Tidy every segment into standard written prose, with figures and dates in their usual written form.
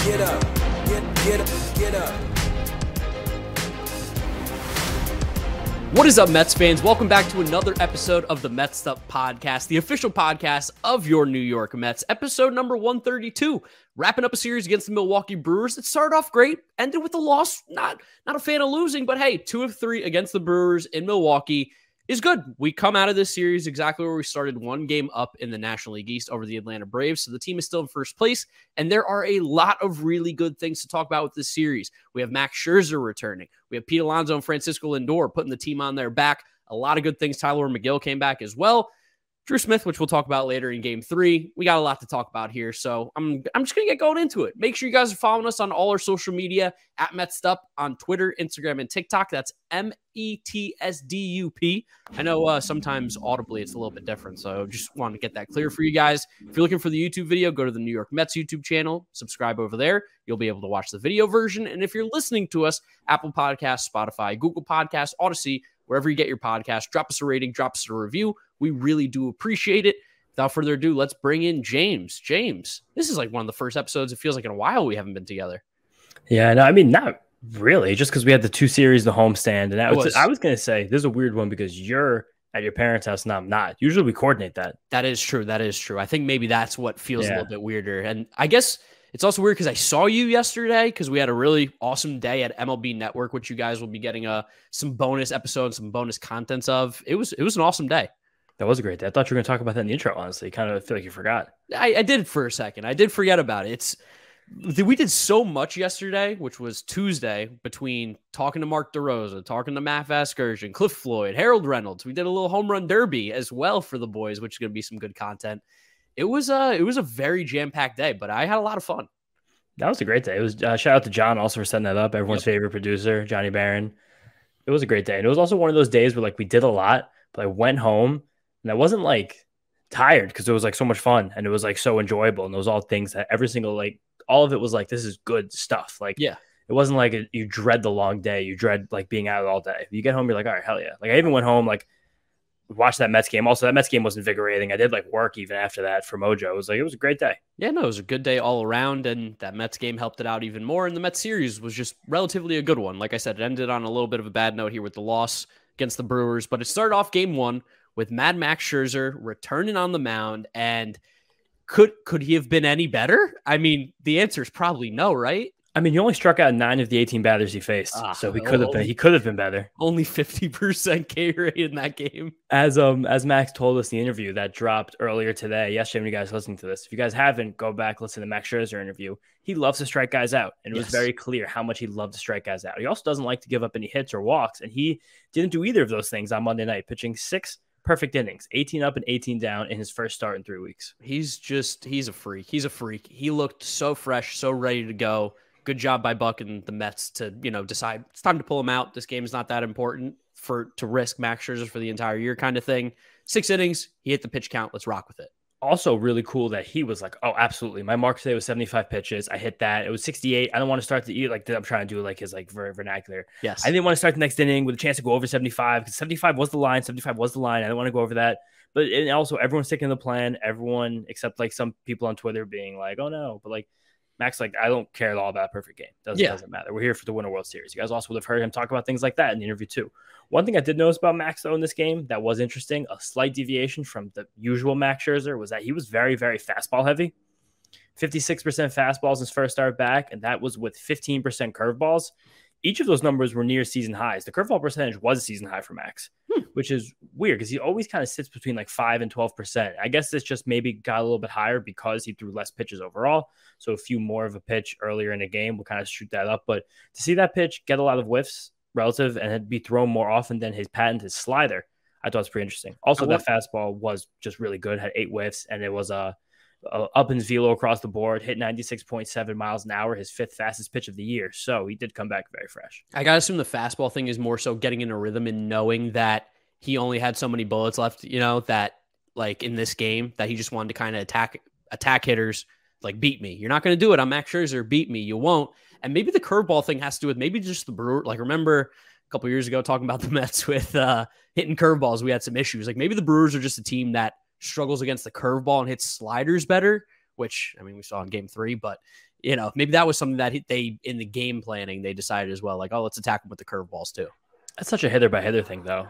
Get up. Get up. What is up, Mets fans? Welcome back to another episode of the Mets'd podcast, the official podcast of your New York Mets, episode number 132, wrapping up a series against the Milwaukee Brewers. It started off great, ended with a loss. Not a fan of losing, but hey, 2 of 3 against the Brewers in Milwaukee is good. We come out of this series exactly where we started, 1 game up in the National League East over the Atlanta Braves. So the team is still in first place, and there are a lot of really good things to talk about with this series. We have Max Scherzer returning. We have Pete Alonso and Francisco Lindor putting the team on their back. A lot of good things. Tyler McGill came back as well. Drew Smith, which we'll talk about later in Game 3. We got a lot to talk about here, so I'm just going to get going into it. Make sure you guys are following us on all our social media, at Mets'd on Twitter, Instagram, and TikTok. That's METSDUP. I know sometimes audibly it's a little bit different, so just wanted to get that clear for you guys. If you're looking for the YouTube video, go to the New York Mets YouTube channel, subscribe over there. You'll be able to watch the video version. And if you're listening to us, Apple Podcasts, Spotify, Google Podcasts, Odyssey, wherever you get your podcast, drop us a rating, drop us a review. We really do appreciate it. Without further ado, let's bring in James. James, this is like one of the first episodes. It feels like in a while we haven't been together. Yeah, no, I mean, not really. Just because we had the 2 series, the homestand. And I was going to say, this is a weird one because you're at your parents' house and I'm not. Usually we coordinate that. That is true. I think maybe that's what feels a little bit weirder. And I guess it's also weird because I saw you yesterday because we had a really awesome day at MLB Network, which you guys will be getting some bonus episodes, some bonus contents of. It was an awesome day. That was a great day. I thought you were going to talk about that in the intro, honestly. Kind of feel like you forgot. I did for a second. I did forget about it. We did so much yesterday, which was Tuesday, between talking to Marc DeRosa, talking to Matt Vasgersian, Cliff Floyd, Harold Reynolds. We did a little home run derby as well for the boys, which is going to be some good content. It was a very jam-packed day, but I had a lot of fun. That was a great day. It was shout out to John also for setting that up. Everyone's favorite producer, Johnny Barron. It was a great day. And it was also one of those days where like we did a lot, but I went home and I wasn't like tired because it was like so much fun and it was like so enjoyable. And it was all things that every single, like all of it was like, this is good stuff. Like, yeah, it wasn't like you dread the long day. You dread like being out all day. You get home, you're like, all right, hell yeah. Like I even went home, like watched that Mets game. Also, that Mets game was invigorating. I did like work even after that for Mojo. It was a great day. Yeah, no, it was a good day all around. And that Mets game helped it out even more. And the Mets series was just relatively a good one. Like I said, it ended on a little bit of a bad note here with the loss against the Brewers, but it started off Game 1 with Mad Max Scherzer returning on the mound. And could he have been any better? I mean, the answer is probably no, right? I mean, he only struck out 9 of the 18 batters he faced, so he could have been better. Only 50% K rate in that game. As Max told us in the interview that dropped earlier today, yesterday when you guys listening to this, if you guys haven't, go back, listen to the Max Scherzer interview. He loves to strike guys out, and it was very clear how much he loved to strike guys out. He also doesn't like to give up any hits or walks, and he didn't do either of those things on Monday night, pitching 6 perfect innings, 18 up and 18 down in his first start in 3 weeks. He's a freak. He looked so fresh, so ready to go. Good job by Buck and the Mets to, decide it's time to pull him out. This game is not that important to risk Max Scherzer for the entire year kind of thing. 6 innings, he hit the pitch count. Let's rock with it. Also really cool that he was like, oh, absolutely. My mark today was 75 pitches. I hit that. It was 68. I don't want to start the like I'm trying to do like his like vernacular. Yes. I didn't want to start the next inning with a chance to go over 75 because 75 was the line. 75 was the line. I didn't want to go over that. But and also everyone's sticking to the plan. Everyone except like some people on Twitter being like, oh no, but like Max, like, I don't care at all about a perfect game. Doesn't matter. We're here to win a World Series. You guys also would have heard him talk about things like that in the interview too. One thing I did notice about Max, though, in this game that was interesting, a slight deviation from the usual Max Scherzer, was that he was very, very fastball heavy. 56% fastballs in his first start back, and that was with 15% curveballs. Each of those numbers were near season highs. The curveball percentage was a season high for Max, which is weird because he always kind of sits between like 5 and 12%. I guess this just maybe got a little bit higher because he threw less pitches overall. So a few more of a pitch earlier in the game will kind of shoot that up. But to see that pitch get a lot of whiffs relative and be thrown more often than his patented slider, I thought was pretty interesting. Also, that fastball was just really good, had 8 whiffs, and it was up in his velo across the board, hit 96.7 miles an hour, his 5th fastest pitch of the year. So he did come back very fresh. I got to assume the fastball thing is more so getting in a rhythm and knowing that he only had so many bullets left, that like in this game that he just wanted to kind of attack hitters, like beat me. You're not going to do it. I'm Max Scherzer, beat me. You won't. And maybe the curveball thing has to do with maybe just the Brewer. Like remember a couple years ago talking about the Mets with hitting curveballs, we had some issues. Like maybe the Brewers are just a team that struggles against the curveball and hits sliders better, which, I mean, we saw in Game 3, but maybe that was something that they in the game planning they decided as well. Like, oh, let's attack him with the curveballs too. That's such a hitter by hitter thing, though.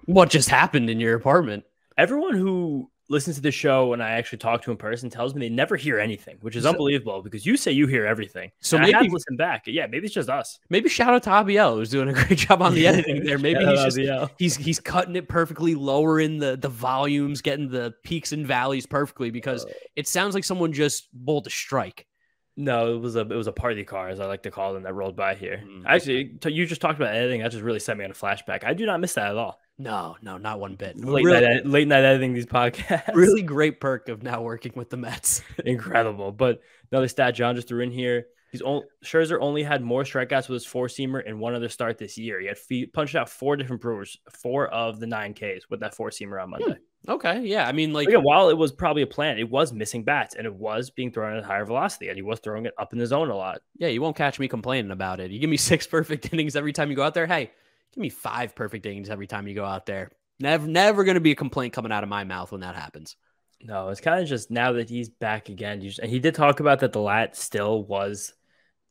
What just happened in your apartment? Everyone who listens to the show and I actually talk to in person tells me they never hear anything, which is unbelievable because you say you hear everything. So maybe I have to listen back. Yeah, maybe it's just us. Maybe shout out to Abiel, who's doing a great job on the editing there. Maybe he's cutting it perfectly, lowering the volumes, getting the peaks and valleys perfectly because it sounds like someone just bowled a strike. No, it was a party car, as I like to call them, that rolled by here. Actually, you just talked about editing. That just really set me on a flashback. I do not miss that at all. No, not one bit. Late night editing these podcasts. Really great perk of now working with the Mets. Incredible. But another stat John just threw in here. Scherzer only had more strikeouts with his four-seamer in one other start this year. He had punched out 4 different Brewers, 4 of the 9 Ks with that four-seamer on Monday. Okay, yeah. I mean, like, while it was probably a plan, it was missing bats, and it was being thrown at a higher velocity, and he was throwing it up in the zone a lot. Yeah, you won't catch me complaining about it. You give me 6 perfect innings every time you go out there. Hey, give me 5 perfect innings every time you go out there. Never going to be a complaint coming out of my mouth when that happens. No, it's kind of just now that he's back again. And he did talk about that the lat still was,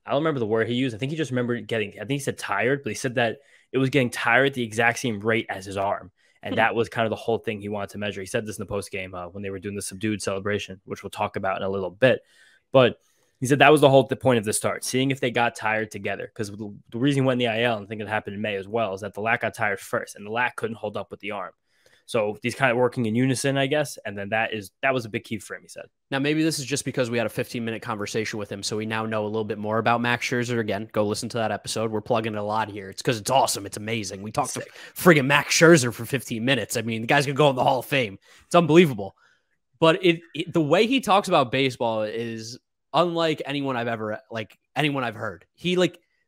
I don't remember the word he used. I think he just remembered I think he said tired, but he said that it was getting tired at the exact same rate as his arm. And that was kind of the whole thing he wanted to measure. He said this in the post game when they were doing the subdued celebration, which we'll talk about in a little bit. But he said that was the point of the start, seeing if they got tired together. Because the reason he went in the IL, and I think it happened in May as well, is that the lat got tired first, and the lat couldn't hold up with the arm. So these kind of working in unison, I guess. And then that was a big key for him, he said. Now, maybe this is just because we had a 15-minute conversation with him, so we now know a little bit more about Max Scherzer. Again, go listen to that episode. We're plugging it a lot here. It's because it's awesome. It's amazing. We talked to friggin' Max Scherzer for 15 minutes. I mean, the guy's going to go in the Hall of Fame. It's unbelievable. But the way he talks about baseball is unlike anyone I've heard. He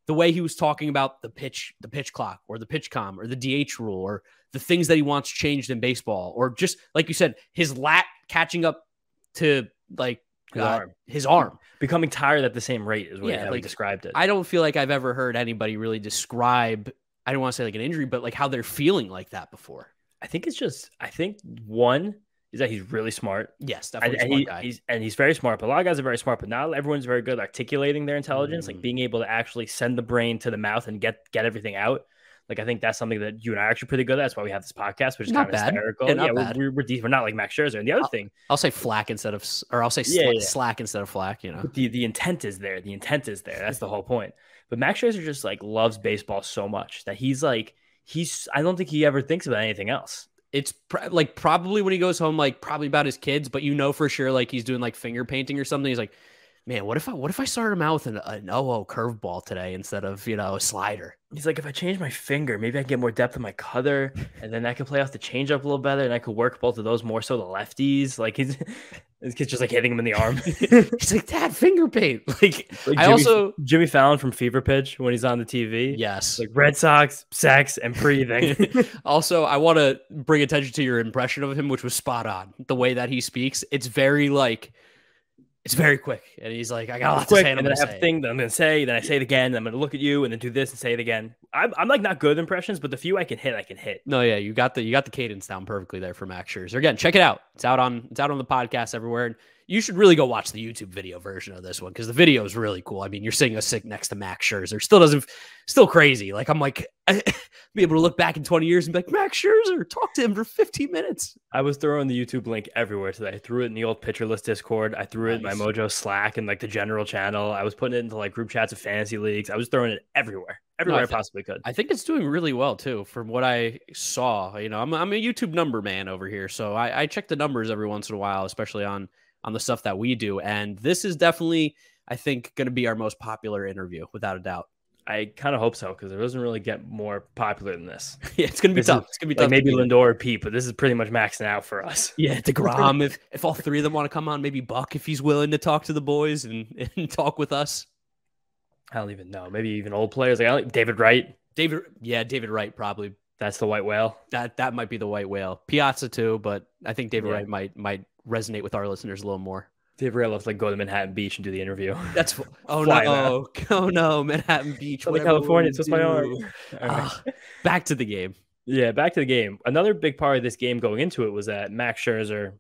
the way he was talking about the pitch clock or the pitch com or the DH rule or the things that he wants changed in baseball, or just like you said, his lat catching up to his arm. Becoming tired at the same rate is what he described it. I don't feel like I've ever heard anybody really describe, I don't want to say like an injury, but like how they're feeling like that before. I think one is that he's really smart. Yes, definitely smart guy. He's very smart. But a lot of guys are very smart, but not everyone's very good at articulating their intelligence, like being able to actually send the brain to the mouth and get everything out. Like, I think that's something that you and I are actually pretty good at. That's why we have this podcast, which is kind of hysterical. Yeah, we're deep. We're not like Max Scherzer. And the other thing, I'll say slack instead of flack instew of flack. But the intent is there. The intent is there. That's the whole point. But Max Scherzer just loves baseball so much that I don't think he ever thinks about anything else. It's probably when he goes home, probably about his kids, but for sure, he's doing finger painting or something. He's like, man, what if I started him out with an 0-0 curveball today instead of, a slider? He's like, if I change my finger, maybe I can get more depth in my cutter, and then I can play off the changeup a little better, and I could work both of those more so the lefties. His kid's just hitting him in the arm. He's like, Dad, finger paint. Jimmy Fallon from Fever Pitch when he's on the TV. Yes. Red Sox, sex, and breathing. Also, I want to bring attention to your impression of him, which was spot on. The way that he speaks, it's very it's very quick. And he's like, I got a lot to say. And then I have a thing that I'm going to say. Then I say it again. And I'm going to look at you and then do this and say it again. I'm not good at impressions, but the few I can hit. No, yeah, you got the cadence down perfectly there for Max Scherzer. Again, check it out. It's out on the podcast everywhere. And you should really go watch the YouTube video version of this one because the video is really cool. I mean, you're sitting next to Max Scherzer. Still crazy. I'm be able to look back in 20 years and be like, Max Scherzer, talk to him for 15 minutes. I was throwing the YouTube link everywhere today. I threw it in the old Pitcher List Discord. I threw it in my Mojo Slack and the general channel. I was putting it into group chats of fantasy leagues. I was throwing it everywhere I possibly could. I think it's doing really well too, from what I saw. I'm a YouTube number man over here, so I check the numbers every once in a while, especially on the stuff that we do. And this is definitely, I think, going to be our most popular interview, without a doubt. I kind of hope so, because it doesn't really get more popular than this. Yeah, it's going to be tough. It's going to be tough. Maybe Lindor or Pete, but this is pretty much maxing out for us. Yeah, DeGrom, if all three of them want to come on, maybe Buck, if he's willing to talk to the boys and talk with us. I don't even know. Maybe even old players. David Wright. David Wright, probably. That's the white whale. That might be the white whale. Piazza too, but I think David Wright might resonate with our listeners a little more. David Wright loves go to Manhattan Beach and do the interview. That's no, Manhattan Beach, California. It's just my arm. Back to the game. Yeah, back to the game. Another big part of this game going into it was that Max Scherzer,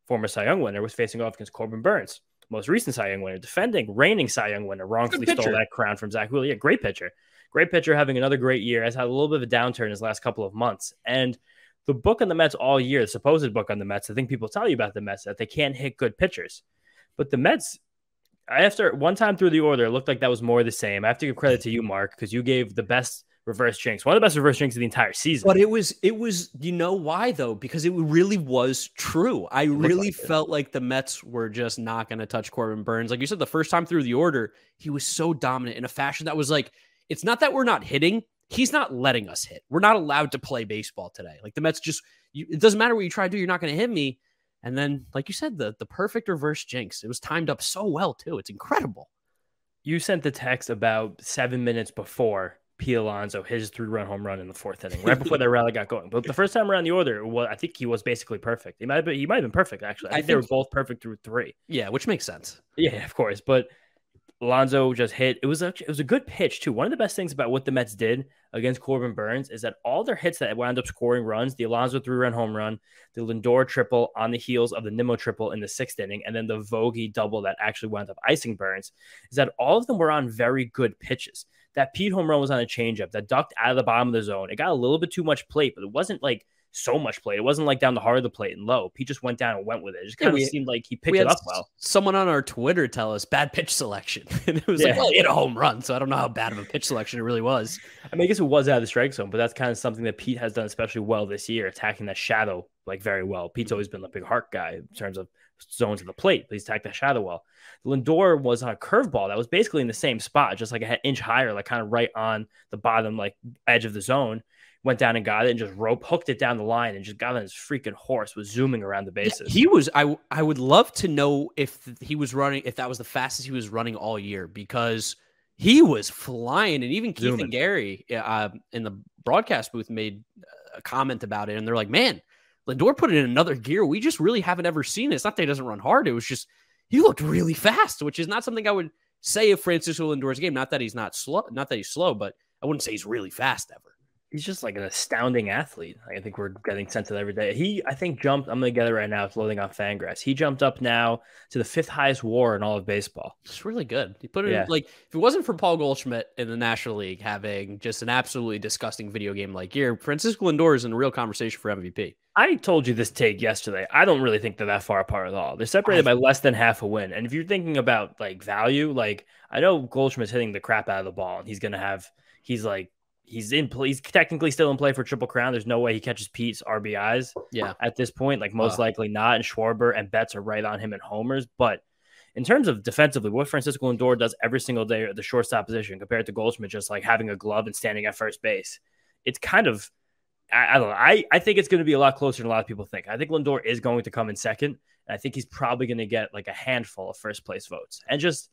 former Cy Young winner, was facing off against Corbin Burnes. most recent Cy Young winner, defending reigning Cy Young winner, wrongfully stole that crown from Zach Wheeler. Yeah, great pitcher. Great pitcher, having another great year. Has had a little bit of a downturn his last couple of months. And the book on the Mets all year, the supposed book on the Mets, I think people tell you about the Mets, that they can't hit good pitchers. But the Mets, after one time through the order, it looked like that was more the same. I have to give credit to you, Marc, because you gave the best reverse jinx, one of the best reverse jinx of the entire season. But it was, you know why though? Because it really was true. I really felt like the Mets were just not going to touch Corbin Burnes. Like you said, the first time through the order, he was so dominant in a fashion that was like, it's not that we're not hitting. He's not letting us hit. We're not allowed to play baseball today. Like the Mets just, it doesn't matter what you try to do. You're not going to hit me. And then, like you said, the perfect reverse jinx. It was timed up so well too. It's incredible. You sent the text about 7 minutes before Pete Alonso hit his 3-run home run in the 4th inning, right before that rally got going. But the first time around the order, I think he was basically perfect. He might have been perfect actually. I think they were both perfect through 3. Yeah, which makes sense. Yeah, of course. But Alonso just hit. It was a good pitch too. One of the best things about what the Mets did against Corbin Burnes is that all their hits that wound up scoring runs, the Alonso 3-run home run, the Lindor triple on the heels of the Nimmo triple in the 6th inning, and then the Vogie double that actually wound up icing Burnes, is that all of them were on very good pitches. That Pete home run was on a changeup that ducked out of the bottom of the zone. It got a little bit too much plate, but it wasn't like so much plate. It wasn't like down the heart of the plate and low. Pete just went down and went with it. It just kind of seemed like he picked it up well. Someone on our Twitter tell us bad pitch selection. And it was like, well, he hit a home run, so I don't know how bad of a pitch selection it really was. I mean, I guess it was out of the strike zone, but that's kind of something that Pete has done especially well this year, attacking that shadow like very well. Pete's always been a big heart guy in terms of zones of the plate, but he's attacked that shadow well. Lindor was on a curveball that was basically in the same spot, just like an inch higher, like kind of right on the bottom like edge of the zone. Went down and got it and just hooked it down the line and just got on his freaking horse, was zooming around the bases. Yeah, he was, I would love to know if he was running, if that was the fastest he was running all year, because he was flying. And even Keith and Gary in the broadcast booth made a comment about it. And they're like, man, Lindor put it in another gear. We just really haven't ever seen it. It's not that he doesn't run hard. It was just, he looked really fast, which is not something I would say of Francisco Lindor's game. Not that he's not slow, but I wouldn't say he's really fast ever. He's just like an astounding athlete. I think we're getting sent of every day. He, I think, jumped. I'm going to get it right now. It's loading on Fangraphs. He jumped up now to the 5th highest WAR in all of baseball. It's really good. He put it in, like, if it wasn't for Paul Goldschmidt in the National League having just an absolutely disgusting video game like year, Francisco Lindor is in a real conversation for MVP. I told you this take yesterday. I don't really think they're that far apart at all. They're separated by less than half a win. And if you're thinking about like value, like I know Goldschmidt's hitting the crap out of the ball, and he's going to have. He's technically still in play for Triple Crown. There's no way he catches Pete's RBIs at this point. Like most likely not. And Schwarber and Betts are right on him in homers. But in terms of defensively, what Francisco Lindor does every single day at the shortstop position compared to Goldschmidt just like having a glove and standing at first base, it's kind of, I don't know. I think it's going to be a lot closer than a lot of people think. I think Lindor is going to come in second. And I think he's probably going to get like a handful of first place votes. And just,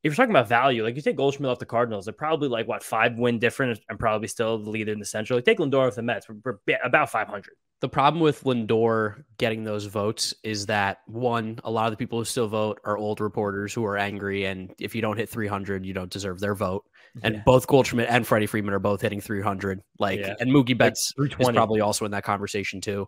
if you're talking about value, like you take Goldschmidt off the Cardinals, they're probably like, 5-win difference and probably still the leader in the Central. Like take Lindor off the Mets, we're about 500. The problem with Lindor getting those votes is that, one, a lot of the people who still vote are old reporters who are angry, and if you don't hit 300, you don't deserve their vote. And both Goldschmidt and Freddie Freeman are both hitting 300. And Mookie Betts is probably also in that conversation too.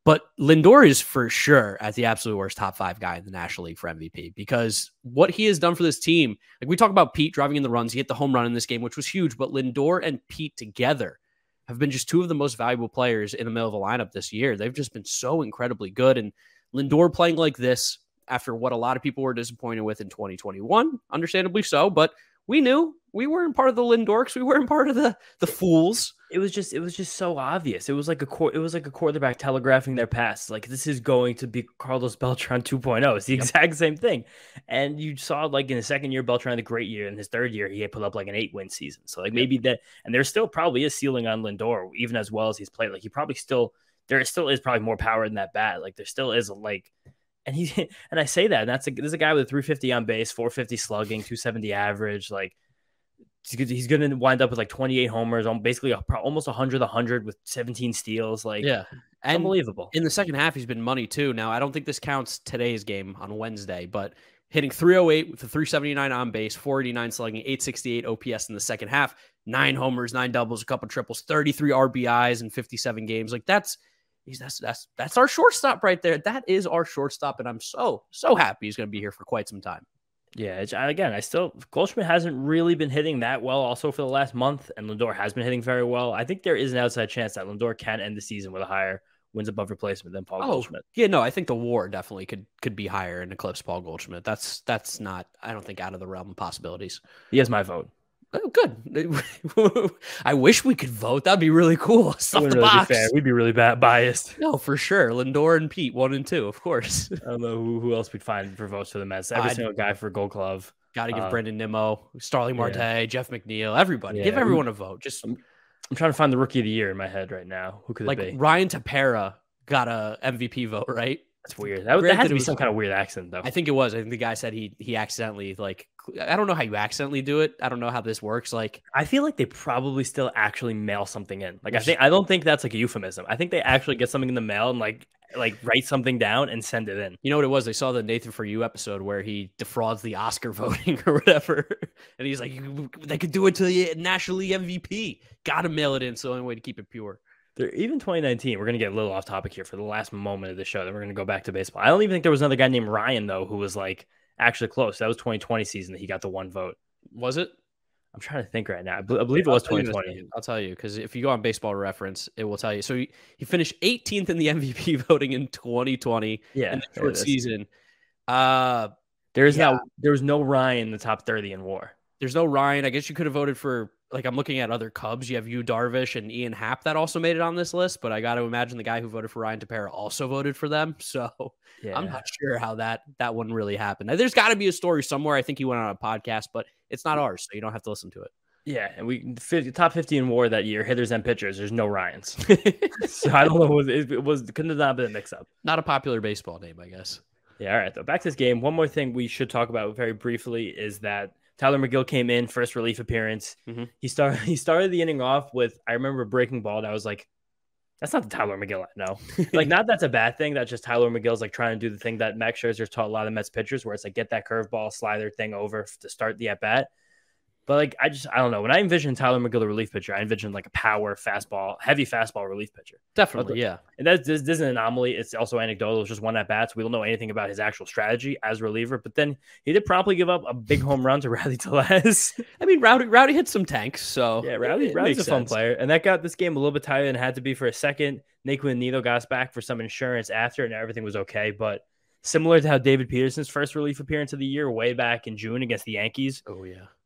But Lindor is for sure at the absolute worst top 5 guy in the National League for MVP, because what he has done for this team, like we talk about Pete driving in the runs, he hit the home run in this game, which was huge, but Lindor and Pete together have been just two of the most valuable players in the middle of the lineup this year. They've just been so incredibly good. And Lindor playing like this after what a lot of people were disappointed with in 2021, understandably so, but we knew we weren't part of the Lindorks. We weren't part of the fools. It was just so obvious. It was like a quarterback telegraphing their pass. Like, this is going to be Carlos Beltran 2.0. It's the exact same thing. And you saw, like, in his second year, Beltran had a great year. In his third year, he had put up like an 8-win season. So, like, maybe that, and there still probably is ceiling on Lindor, even as well as he's played. Like, there still is probably more power in that bat. Like, there still is and I say that, and this is a guy with a 350 on base, 450 slugging, 270 average. Like, he's going to wind up with like 28 homers, basically almost 100 with 17 steals. Like, and unbelievable. In the second half, he's been money too. Now, I don't think this counts today's game on Wednesday, but hitting 308 with a 379 on base, 489 slugging, 868 OPS in the second half, 9 homers, 9 doubles, a couple triples, 33 RBIs in 57 games. Like, that's That's our shortstop right there. That is our shortstop, and I'm so happy he's going to be here for quite some time. Yeah, Goldschmidt hasn't really been hitting that well also for the last month, and Lindor has been hitting very well. I think there is an outside chance that Lindor can end the season with a higher wins above replacement than Paul Goldschmidt. Yeah, no, I think the WAR definitely could be higher and eclipse Paul Goldschmidt. That's not, I don't think, out of the realm of possibilities. He has my vote. Oh, good. I wish we could vote. That'd be really cool. Stuff the really box. Be fair. We'd be really biased. No, for sure. Lindor and Pete, 1 and 2, of course. I don't know who else we'd find for votes for the Mets. Every single guy for Gold Glove. Got to give Brendan Nimmo, Starling Marte, Jeff McNeil, everybody. Give everyone a vote. I'm trying to find the rookie of the year in my head right now. Who could it be? Ryan Tepera got a MVP vote, right? That's weird. That had to be some kind of weird accident, though. I think it was. I think the guy said he accidentally, I don't know how you accidentally do it. I don't know how this works. I feel like they probably still actually mail something in. I don't think that's a euphemism. I think they actually get something in the mail and write something down and send it in. You know what it was? They saw the Nathan For You episode where he defrauds the Oscar voting or whatever. And he's like, they could do it to the National League MVP. Got to mail it in. So the only way to keep it pure. Even 2019, we're going to get a little off topic here for the last moment of the show. Then we're going to go back to baseball. I don't even think there was another guy named Ryan, though, who was actually close. That was 2020 season that he got the 1 vote. Was it? I'm trying to think right now. I believe it was 2020. I'll tell you, because if you go on Baseball Reference, it will tell you. So he finished 18th in the MVP voting in 2020 in the short season. There was no Ryan in the top 30 in WAR. There's no Ryan. I guess you could have voted for, I'm looking at other Cubs. You have Yu Darvish and Ian Happ that also made it on this list, but I got to imagine the guy who voted for Ryan Tepera also voted for them. So I'm not sure how that one really happened. There's got to be a story somewhere. I think he went on a podcast, but it's not ours, so you don't have to listen to it. Yeah, and top 50 in WAR that year, hitters and pitchers. There's no Ryans. So I don't know. It couldn't have not been a mix-up. Not a popular baseball name, I guess. Yeah, all right, though. Back to this game. One more thing we should talk about very briefly is that Tyler McGill came in, first relief appearance. Mm-hmm. He started the inning off with, I remember breaking ball, and I was like, that's not the Tyler McGill I know. Not that's a bad thing. That's just Tyler McGill's trying to do the thing that Max Scherzer taught a lot of Mets pitchers, where it's get that curveball slider thing over to start the at-bat. But I don't know. When I envision Tyler McGill, the relief pitcher, I envision a power fastball, heavy fastball relief pitcher. Definitely, yeah. And this is an anomaly. It's also anecdotal. It's just 1 at bat. So we don't know anything about his actual strategy as reliever. But then he did promptly give up a big home run to Rowdy Tellez. I mean, Rowdy hit some tanks. So yeah, Rowdy's a fun player, and that got this game a little bit tighter than it had to be for a second. Naquin Nito got us back for some insurance after, and everything was okay. But similar to how David Peterson's first relief appearance of the year, way back in June against the Yankees,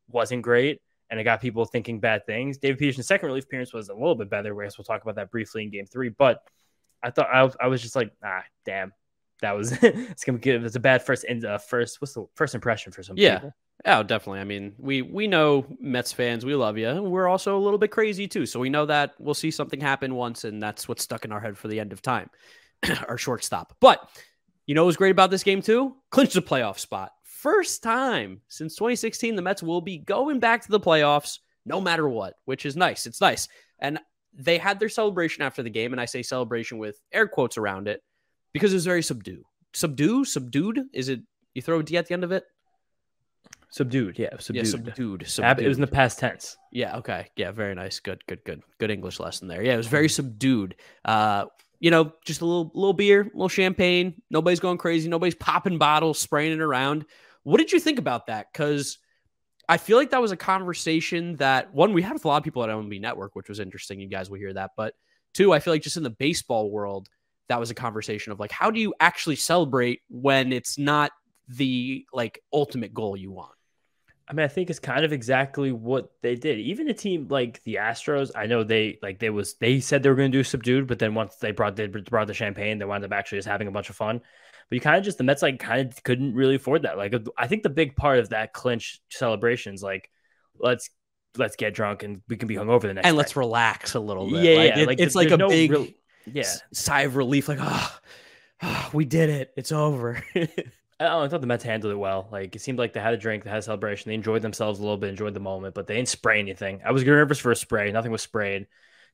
wasn't great. And it got people thinking bad things. David Peterson's second relief appearance was a little bit better, whereas we'll talk about that briefly in Game 3. But I thought I was just damn, that was it's gonna give it's a bad first what's the first impression for some people. Oh, definitely. I mean, we know Mets fans, we love you. We're also a little bit crazy too, so we know that we'll see something happen once, and that's what's stuck in our head for the end of time, our shortstop. But you know what's great about this game too? Clinch the playoff spot. First time since 2016, the Mets will be going back to the playoffs no matter what, which is nice. It's nice. And they had their celebration after the game, and I say celebration with air quotes around it because it was very subdued. Subdued? Is it, you throw a D at the end of it? Subdued, yeah. Subdued. Yeah, subdued. It was in the past tense. Yeah, okay. Yeah, very nice. Good English lesson there. Yeah, it was very subdued. Just a little beer, a little champagne. Nobody's going crazy. Nobody's popping bottles, spraying it around. What did you think about that? Because I feel like that was a conversation that, one, we had with a lot of people at MLB Network, which was interesting. You guys will hear that. But two, I feel like just in the baseball world, that was a conversation of how do you actually celebrate when it's not the ultimate goal you want? I mean, I think it's kind of exactly what they did. Even a team like the Astros, I know they said they were going to do subdued, but then once they brought the champagne, they wound up actually just having a bunch of fun. But the Mets couldn't really afford that. I think the big part of that clinch celebrations, let's get drunk and we can be hungover the next and day. Let's relax a little bit. Yeah, it's like a big sigh of relief. We did it. It's over. I thought the Mets handled it well. It seemed like they had a drink, they had a celebration, they enjoyed themselves a little bit, enjoyed the moment, but they didn't spray anything. I was nervous for a spray. Nothing was sprayed.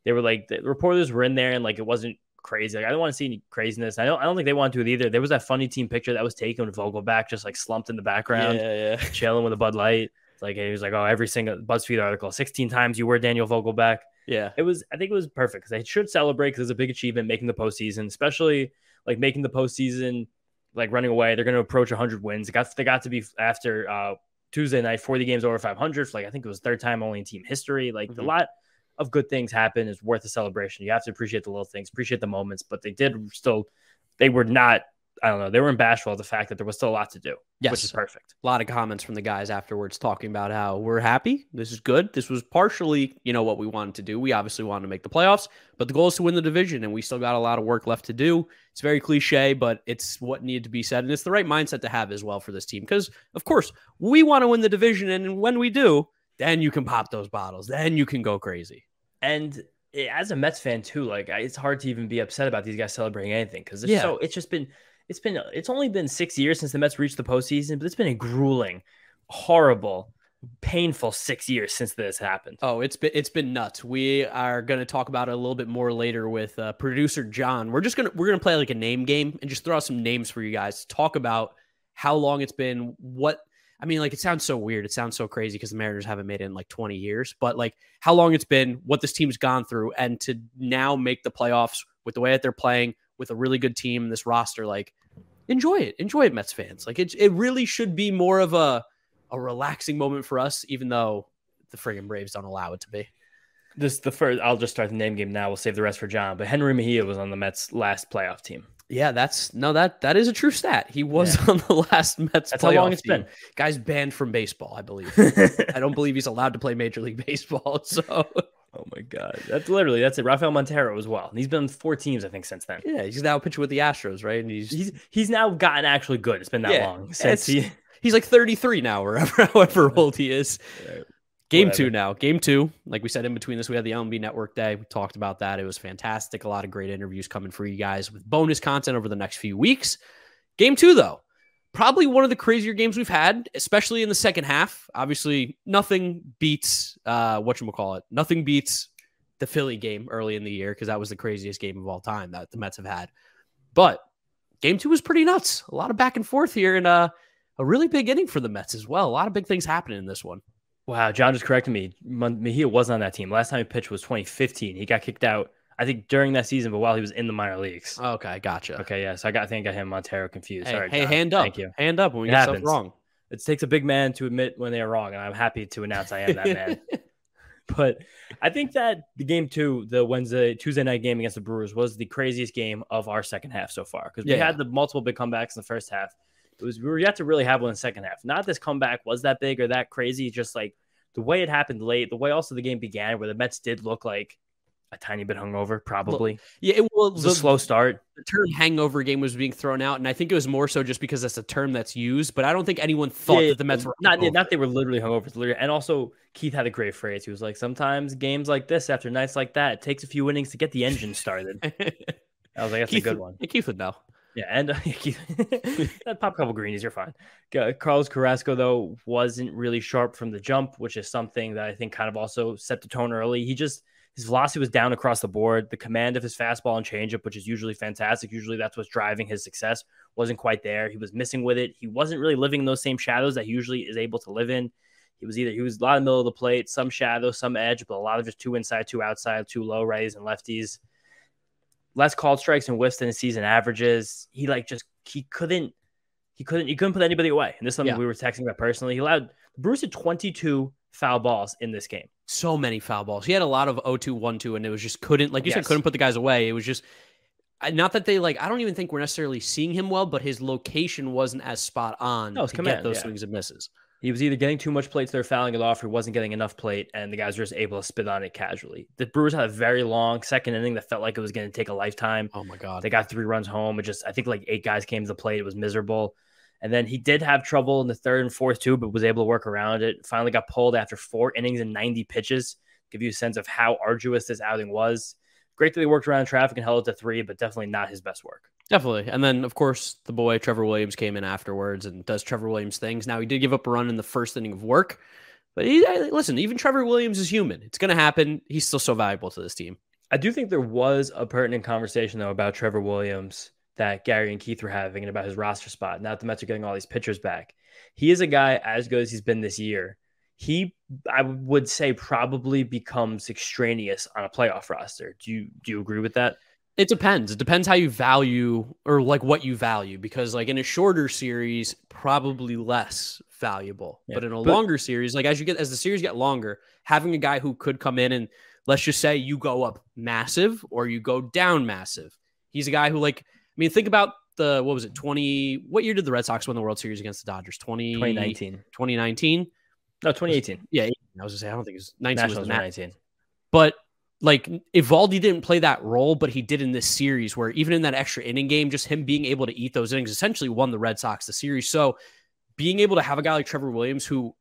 They were the reporters were in there, and it wasn't crazy. I don't want to see any craziness. I don't think they want to either. There was that funny team picture that was taken with Vogelback just slumped in the background, chilling with a Bud Light. It's he was oh, every single BuzzFeed article, 16 times you were Daniel Vogelback. Yeah. I think it was perfect because they should celebrate because it's a big achievement making the postseason, especially like making the postseason, like running away. They're going to approach 100 wins. They got to be after Tuesday night, 40 games over 500. Like I think it was third time only in team history. Like a lot of good things happen is worth a celebration. You have to appreciate the little things, appreciate the moments, but they were not, I don't know, they were bashful of the fact that there was still a lot to do, which is perfect. A lot of comments from the guys afterwards talking about how we're happy. This is good. This was partially, what we wanted to do. We obviously wanted to make the playoffs, but the goal is to win the division, and we still got a lot of work left to do. It's very cliche, but it's what needed to be said, and it's the right mindset to have as well for this team because, of course, we want to win the division, and when we do, then you can pop those bottles. Then you can go crazy. And as a Mets fan, too, like it's hard to even be upset about these guys celebrating anything because it's only been 6 years since the Mets reached the postseason, but it's been a grueling, horrible, painful 6 years since this happened. Oh, it's been nuts. We are going to talk about it a little bit more later with producer John. We're gonna play like a name game and just throw out some names for you guys to talk about how long it's been. It sounds so weird. It sounds so crazy because the Mariners haven't made it in like 20 years, but like how long it's been, what this team's gone through, and to now make the playoffs with the way that they're playing with a really good team in this roster. Like, enjoy it, Mets fans. Like it really should be more of a relaxing moment for us, even though the friggin' Braves don't allow it to be. I'll just start the name game now. We'll save the rest for John. But Henry Mejia was on the Mets' last playoff team. Yeah, that is a true stat. He was on the last Mets. That's how long it's been. Guy's banned from baseball, I believe. I don't believe he's allowed to play Major League Baseball. So, oh my God, that's it. Rafael Montero as well. And he's been on 4 teams, I think, since then. Yeah, he's now pitching with the Astros, right? And he's now gotten actually good. It's been that long since he's like 33 now, however old he is. Game 2 now. Game 2. Like we said, in between this, we had the MLB Network Day. We talked about that. It was fantastic. A lot of great interviews coming for you guys with bonus content over the next few weeks. Game 2, though, probably one of the crazier games we've had, especially in the second half. Obviously, nothing beats Nothing beats the Philly game early in the year because that was the craziest game of all time that the Mets have had. But Game 2 was pretty nuts. A lot of back and forth here, and a really big inning for the Mets as well. A lot of big things happening in this one. Wow, John just corrected me. Mejia wasn't on that team. Last time he pitched was 2015. He got kicked out, I think, during that season, but while he was in the minor leagues. Okay, gotcha. Okay, yeah. So I think I got him Montero confused. Sorry, hey, John. hand up. Thank you. Hand up when we get stuff wrong. It takes a big man to admit when they are wrong, and I'm happy to announce I am that man. But I think that the Game 2, the Tuesday night game against the Brewers, was the craziest game of our second half so far because we had the multiple big comebacks in the first half. We were yet to really have one in the second half. Not this comeback was that big or that crazy, just like the way it happened late, the way also the game began, where the Mets did look like a tiny bit hungover, probably. Yeah, it was a slow start. The term hangover game was being thrown out, and I think it was more so just because that's a term that's used, but I don't think anyone thought that the Mets were not they were literally hungover. And also, Keith had a great phrase. He was like, sometimes games like this, after nights like that, it takes a few innings to get the engine started. I was like, that's a good one. Keith would know. Yeah, and pop a couple greenies, you're fine. Carlos Carrasco, though, wasn't really sharp from the jump, which is something that I think kind of also set the tone early. His velocity was down across the board. The command of his fastball and changeup, which is usually fantastic. Usually that's what's driving his success. Wasn't quite there. He was missing with it. He wasn't really living in those same shadows that he usually is able to live in. He was a lot in the middle of the plate, some shadow, some edge, but a lot of just 2 inside, 2 outside, 2 low righties and lefties. Less called strikes and whiffs than his season averages. He couldn't put anybody away. And this is something we were texting about personally. He allowed Bruce had 22 foul balls in this game. So many foul balls. He had a lot of 0-2, 1-2, and it was just couldn't put the guys away. It was just not that they I don't even think we're necessarily seeing him well, but his location wasn't as spot on to get those swings and misses. He was either getting too much plate, so they're fouling it off, or he wasn't getting enough plate, and the guys were just able to spit on it casually. The Brewers had a very long second inning that felt like it was going to take a lifetime. Oh, my God. They got 3 runs home. I think like 8 guys came to the plate. It was miserable. And then he did have trouble in the third and fourth, too, but was able to work around it. Finally got pulled after 4 innings and 90 pitches. Give you a sense of how arduous this outing was. Great that they worked around traffic and held it to 3, but definitely not his best work. Definitely. And then, of course, the boy Trevor Williams came in afterwards and does Trevor Williams things. Now, he did give up a run in the first inning of work, but listen, even Trevor Williams is human. It's going to happen. He's still so valuable to this team. I do think there was a pertinent conversation, though, about Trevor Williams that Gary and Keith were having and about his roster spot. Now that the Mets are getting all these pitchers back, he is a guy as good as he's been this year. I would say, probably becomes extraneous on a playoff roster. Do you agree with that? It depends. It depends how you value, or like what you value, because like in a shorter series, probably less valuable. Yeah. But in a longer series, like as the series get longer, having a guy who could come in and, let's just say you go up massive or you go down massive. He's a guy who, like, I mean, think about what year did the Red Sox win the World Series against the Dodgers? 2019. 2019? No, 2018. Yeah, I was gonna say, I don't think it was 19. Nationals was 19. But like, Evaldi didn't play that role, but he did in this series, where even in that extra inning game, just him being able to eat those innings essentially won the Red Sox the series. So being able to have a guy like Trevor Williams, who,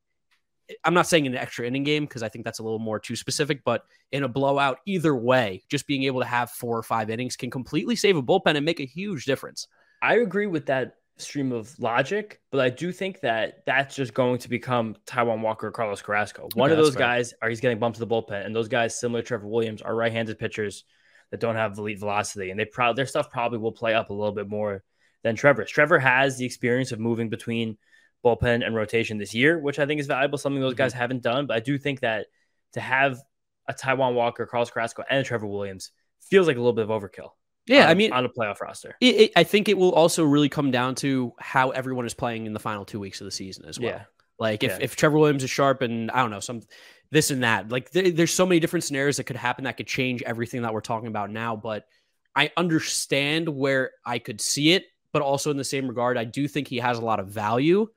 I'm not saying in an extra inning game because I think that's a little more too specific, but in a blowout, either way, just being able to have 4 or 5 innings can completely save a bullpen and make a huge difference. I agree with that stream of logic, but I do think that that's just going to become Taijuan Walker or Carlos Carrasco. One of those guys, he's getting bumped to the bullpen, and those guys, similar to Trevor Williams, are right-handed pitchers that don't have elite velocity, and their stuff probably will play up a little bit more than Trevor's. Trevor has the experience of moving between bullpen and rotation this year, which I think is valuable, something those guys haven't done. But I do think that to have a Taijuan Walker, Carlos Carrasco, and a Trevor Williams feels like a little bit of overkill. Yeah, on a playoff roster. I think it will also really come down to how everyone is playing in the final 2 weeks of the season as well. Yeah. Like if Trevor Williams is sharp and, I don't know, some this and that, like there's so many different scenarios that could happen that could change everything that we're talking about now. But I understand where I could see it, but also in the same regard, I do think he has a lot of value.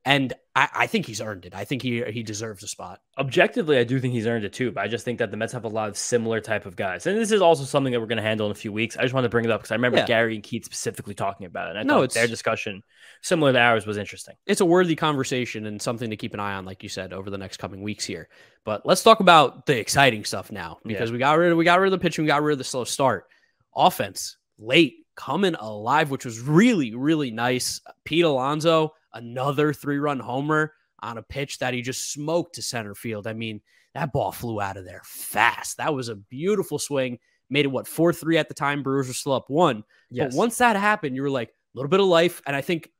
And I think he's earned it. I think he deserves a spot. Objectively, I do think he's earned it too. But I just think that the Mets have a lot of similar type of guys. And this is also something that we're going to handle in a few weeks. I just wanted to bring it up because I remember Gary and Keith specifically talking about it. And I thought their discussion, similar to ours, was interesting. It's a worthy conversation and something to keep an eye on, like you said, over the next coming weeks here. But let's talk about the exciting stuff now, because we got rid of the pitching, we got rid of the slow start. Offense, late, coming alive, which was really, really nice. Pete Alonso, another 3-run homer on a pitch that he just smoked to center field. I mean, that ball flew out of there fast. That was a beautiful swing. Made it, 4-3 at the time. Brewers were still up 1. Yes. But once that happened, you were like, a little bit of life. And I think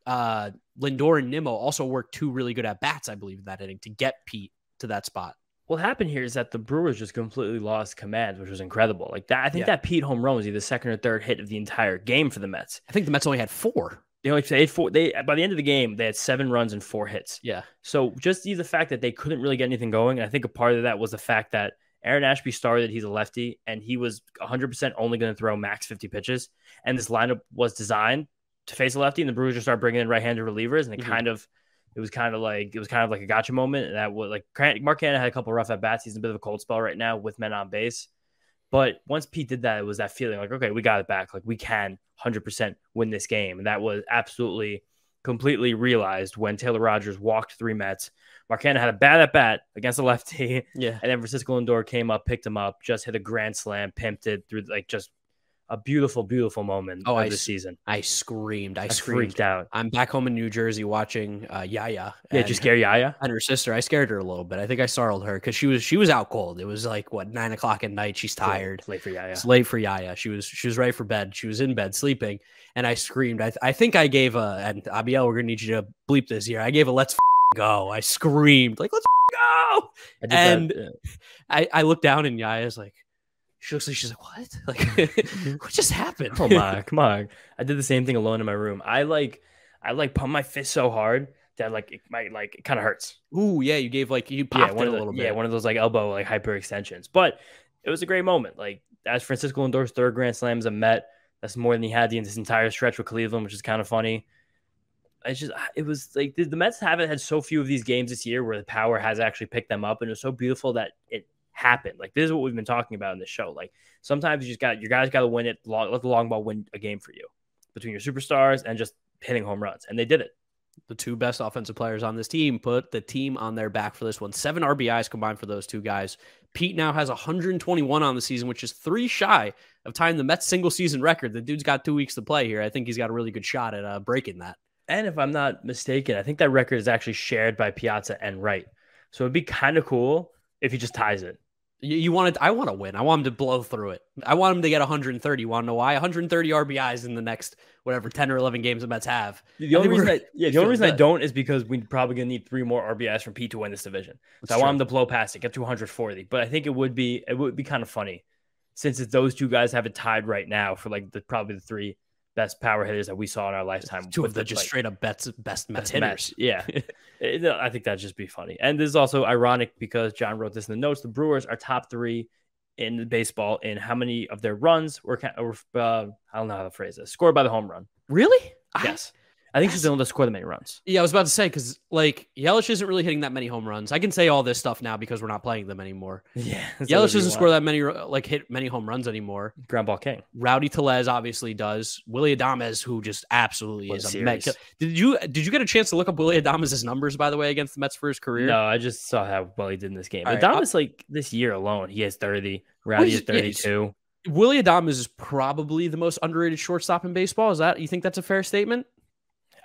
Lindor and Nimmo also worked 2 really good at-bats, I believe, in that inning to get Pete to that spot. What happened here is that the Brewers just completely lost command, which was incredible. Like that, I think that Pete home run was either the second or third hit of the entire game for the Mets. I think the Mets only had 4. They had 4. By the end of the game, they had 7 runs and 4 hits. Yeah. So just the fact that they couldn't really get anything going, and I think a part of that was the fact that Aaron Ashby started. He's a lefty, and he was 100% only going to throw max 50 pitches. And this lineup was designed to face a lefty, and the Brewers just started bringing in right-handed relievers, and it was kind of like a gotcha moment. And that was like Marc had a couple rough at bats. He's in a bit of a cold spell right now with men on base. But once Pete did that, it was that feeling like, okay, we got it back. Like we can 100% win this game. And that was absolutely completely realized when Taylor Rogers walked 3 Mets. Marc had a bad at bat against a lefty. Yeah. And then Francisco Lindor came up, picked him up, just hit a grand slam, pimped it through, like, just a beautiful, beautiful moment of the season. I screamed. I freaked out. I'm back home in New Jersey watching Yaya. Yeah, did you scare Yaya? And her sister. I scared her a little bit. I think I startled her because she was out cold. It was like 9 o'clock at night. She's tired. It's late for Yaya. It's late for Yaya. She was ready for bed. She was in bed sleeping, and I screamed. I think I gave and Abiel, we're gonna need you to bleep this here. I gave a let's go. I screamed like let's go, I looked down and Yaya's like. She looks like she's like, what? Like, what just happened? Oh my, come on. I did the same thing alone in my room. I pump my fist so hard that it kind of hurts. Ooh, yeah. You gave you popped it a little bit. Yeah, one of those elbow hyperextensions. But it was a great moment. Like as Francisco Lindor's 3rd grand slam as a Met, that's more than he had in this entire stretch with Cleveland, which is kind of funny. It was like the Mets haven't had so few of these games this year where the power has actually picked them up, and it was so beautiful that it happened. Like this is what we've been talking about in this show. Like sometimes your guys got to win it. Let the long ball win a game for you between your superstars and just hitting home runs, and they did it. The 2 best offensive players on this team put the team on their back for this one. 7 RBIs combined for those 2 guys. Pete now has 121 on the season, which is 3 shy of tying the Mets single season record. The dude's got 2 weeks to play here. I think he's got a really good shot at breaking that. And if I'm not mistaken, I think that record is actually shared by Piazza and Wright. So it'd be kind of cool if he just ties it. I want to win. I want him to blow through it. I want him to get 130. You want to know why? 130 RBIs in the next, 10 or 11 games the Mets have. The only reason I don't is because we're probably going to need 3 more RBIs from Pete to win this division. So I want him to blow past it, get to 140. But I think it would be kind of funny since those two guys have it tied right now for like probably the 3 best power hitters that we saw in our lifetime. 2 of the just straight up best Mets hitters. Yeah. I think that'd just be funny. And this is also ironic because John wrote this in the notes. The Brewers are top 3 in baseball in how many of their runs were I don't know how to phrase this, scored by the home run. Really? Yes. I think he's the one to score the many runs. Yeah, I was about to say, because like Yelich isn't really hitting that many home runs. I can say all this stuff now because we're not playing them anymore. Yeah. Yelich doesn't score that many, hit many home runs anymore. Ground ball king. Rowdy Tellez obviously does. Willy Adams, who just absolutely is a Met. Did you get a chance to look up Willy Adams' numbers, by the way, against the Mets for his career? No, I just saw how well he did in this game. Right, Adams, this year alone, he has 30. Rowdy has 32. Willy Adams is probably the most underrated shortstop in baseball. You think that's a fair statement?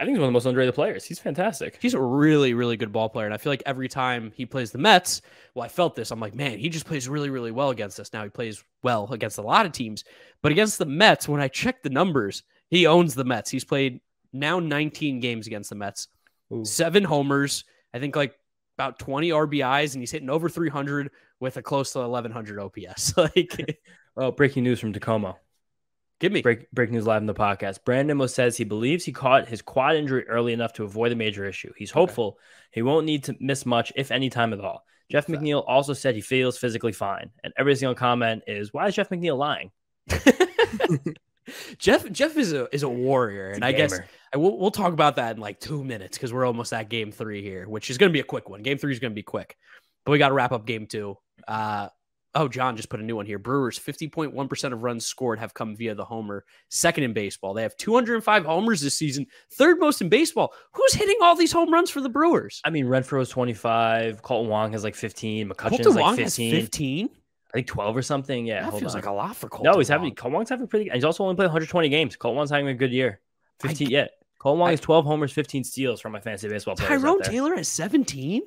I think he's one of the most underrated players. He's fantastic. He's a really, really good ball player. And I feel like every time he plays the Mets, I felt this. I'm like, man, he just plays really, really well against us. Now he plays well against a lot of teams. But against the Mets, when I check the numbers, he owns the Mets. He's played now 19 games against the Mets. Ooh. 7 homers, I think about 20 RBIs, and he's hitting over 300 with a close to 1,100 OPS. Well, breaking news from Tacoma. Give me. Breaking news live in the podcast. Brandon says he believes he caught his quad injury early enough to avoid a major issue. He's hopeful he won't need to miss much, if any time at all. Jeff McNeil also said he feels physically fine. And every single comment is, why is Jeff McNeil lying? Jeff is a warrior. And I guess we'll talk about that in 2 minutes because we're almost at game 3 here, which is going to be a quick one. Game 3 is going to be quick. But we got to wrap up game 2. John just put a new one here. Brewers, 50.1% of runs scored have come via the homer. Second in baseball. They have 205 homers this season. Third most in baseball. Who's hitting all these home runs for the Brewers? I mean, Renfroe is 25. Colton Wong has 15. McCutcheon is 15. Has 15? I think 12 or something. Yeah. That feels like a lot for Colton. No, Colton Wong's having pretty good. He's also only played 120 games. Colton Wong's having a good year. 15 yet. Colton Wong has 12 homers, 15 steals from my fantasy baseball players. Tyrone Taylor has 17?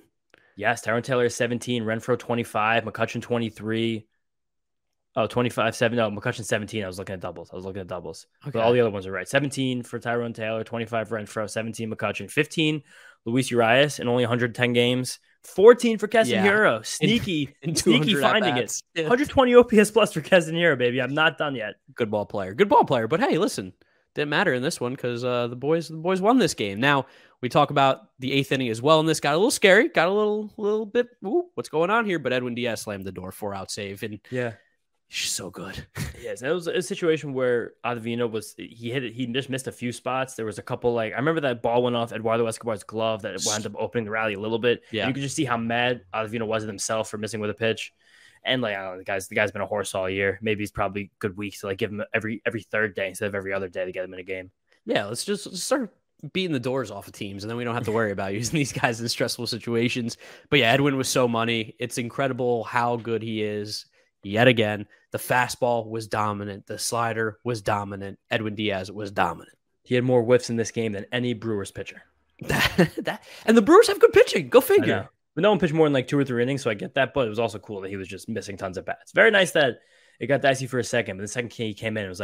Yes, Tyrone Taylor is 17, Renfroe 25, McCutcheon 23. Oh, 25, 7. No, McCutcheon 17. I was looking at doubles. Okay. But all the other ones are right. 17 for Tyrone Taylor, 25 for Renfroe, 17 McCutcheon, 15 Luis Urias in only 110 games, 14 for Castanero. Sneaky finding it. 120 OPS plus for Castanero, baby. I'm not done yet. Good ball player. But hey, listen, didn't matter in this one because the boys won this game. Now we talk about the 8th inning as well, and this got a little scary. Got a little bit. What's going on here? But Edwin Diaz slammed the door, 4-out save, and he's so good. Yes, it was a situation where Ottavino he just missed a few spots. There was a couple I remember that ball went off Eduardo Escobar's glove that wound up opening the rally a little bit. Yeah, and you could just see how mad Ottavino was at himself for missing with a pitch. And I don't know, the guy's been a horse all year. Maybe he's probably good weeks to give him every third day instead of every other day to get him in a game. Yeah, let's just start beating the doors off of teams, and then we don't have to worry about using these guys in stressful situations. But yeah, Edwin was so money. It's incredible how good he is. Yet again, the fastball was dominant. The slider was dominant. Edwin Diaz was dominant. He had more whiffs in this game than any Brewers pitcher. And the Brewers have good pitching. Go figure. But no one pitched more than 2 or 3 innings, so I get that. But it was also cool that he was just missing tons of bats. Very nice that it got dicey for a second, but the second he came in, it was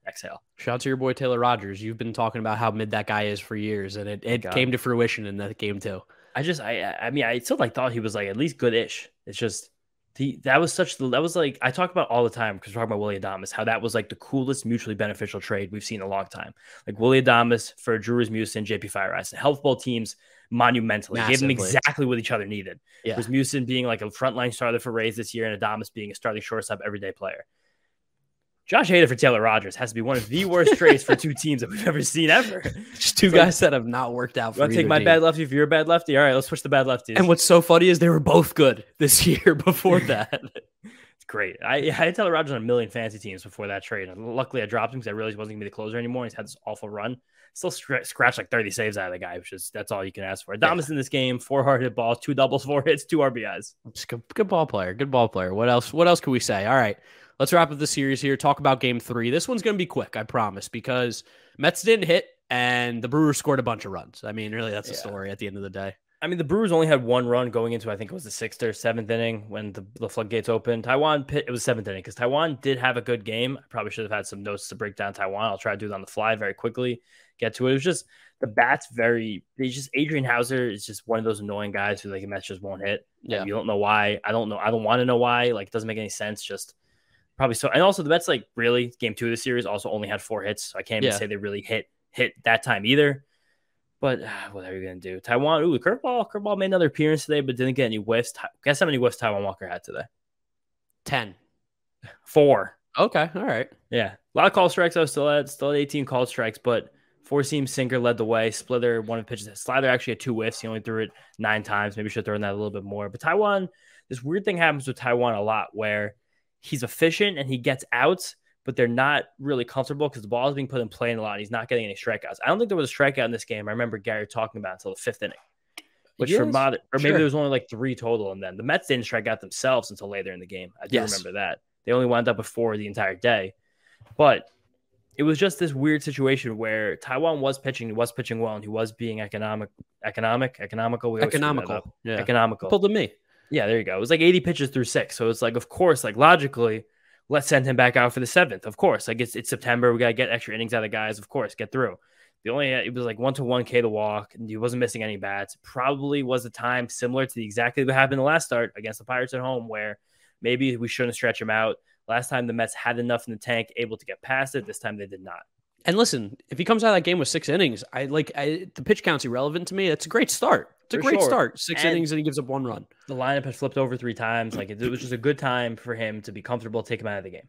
exhale. Shout out to your boy Taylor Rogers. You've been talking about how mid that guy is for years, and it came to fruition in that game too. I still thought he was at least good-ish. It's just I talk about all the time because we're talking about Willy Adams, how that was the coolest mutually beneficial trade we've seen in a long time. Willy Adams for Drew Rasmussen, JP Fire-Ice, helped both teams monumentally. Massively. Gave them exactly what each other needed. Yeah. Rasmussen being a frontline starter for Rays this year, and Adams being a starting shortstop everyday player. Josh Hader for Taylor Rogers has to be one of the worst trades for 2 teams that we've ever seen ever. Just 2 guys that have not worked out for either. Take my bad lefty for your bad lefty? All right, let's switch the bad lefties. And what's so funny is they were both good this year before that. It's great. I had Taylor Rogers on a million fantasy teams before that trade. And luckily, I dropped him because I realized he wasn't going to be the closer anymore. He's had this awful run. Still scratched 30 saves out of the guy, which is that's all you can ask for. Adames in this game, 4 hard hit balls, 2 doubles, 4 hits, 2 RBIs. Good ball player. Good ball player. What else can we say? All right. Let's wrap up the series here. Talk about game 3. This one's going to be quick, I promise, because Mets didn't hit and the Brewers scored a bunch of runs. I mean, really, that's the story at the end of the day. I mean, the Brewers only had one run going into, I think it was the 6th or 7th inning when the floodgates opened. It was 7th inning because Taiwan did have a good game. I probably should have had some notes to break down Taiwan. I'll try to do it on the fly very quickly, get to it. It was just the bats Adrian Hauser is just one of those annoying guys who like the Mets just won't hit. Yeah. You don't know why. I don't know. I don't want to know why. Like, it doesn't make any sense. Just probably so. And also the Mets, like, really, game 2 of the series also only had 4 hits. So I can't even say they really hit that time either. But what are you going to do? Taiwan, curveball made another appearance today, but didn't get any whiffs. Guess how many whiffs Taiwan Walker had today? 10. 4. Okay, all right. Yeah, a lot of call strikes. I was still at 18 called strikes, but 4-seam sinker led the way. Splitter, one of the pitches. Slider actually had 2 whiffs. He only threw it 9 times. Maybe should have thrown that a little bit more. But Taiwan, this weird thing happens with Taiwan a lot where he's efficient and he gets outs, but they're not really comfortable because the ball is being put in play a lot. And he's not getting any strikeouts. I don't think there was a strikeout in this game. I remember Gary talking about it until the 5th inning, which maybe there was only like 3 total. And then the Mets didn't strike out themselves until later in the game. I do remember that. They only wound up with 4 the entire day. But it was just this weird situation where Taiwan was pitching well, and he was being economical. Yeah. Economical. Pulled to me. Yeah, there you go. It was like 80 pitches through 6. So it's like, of course, like logically, let's send him back out for the 7th. Of course, like it's September. We got to get extra innings out of guys. Of course, get through. It was like 1-1 K to walk, and he wasn't missing any bats. Probably was a time similar to exactly what happened in the last start against the Pirates at home, where maybe we shouldn't stretch him out. Last time the Mets had enough in the tank, able to get past it. This time they did not. And listen, if he comes out of that game with 6 innings, the pitch count's irrelevant to me. It's a great start. It's a great start. 6 innings and he gives up 1 run. The lineup had flipped over 3 times. Like it was just a good time for him to be comfortable, take him out of the game.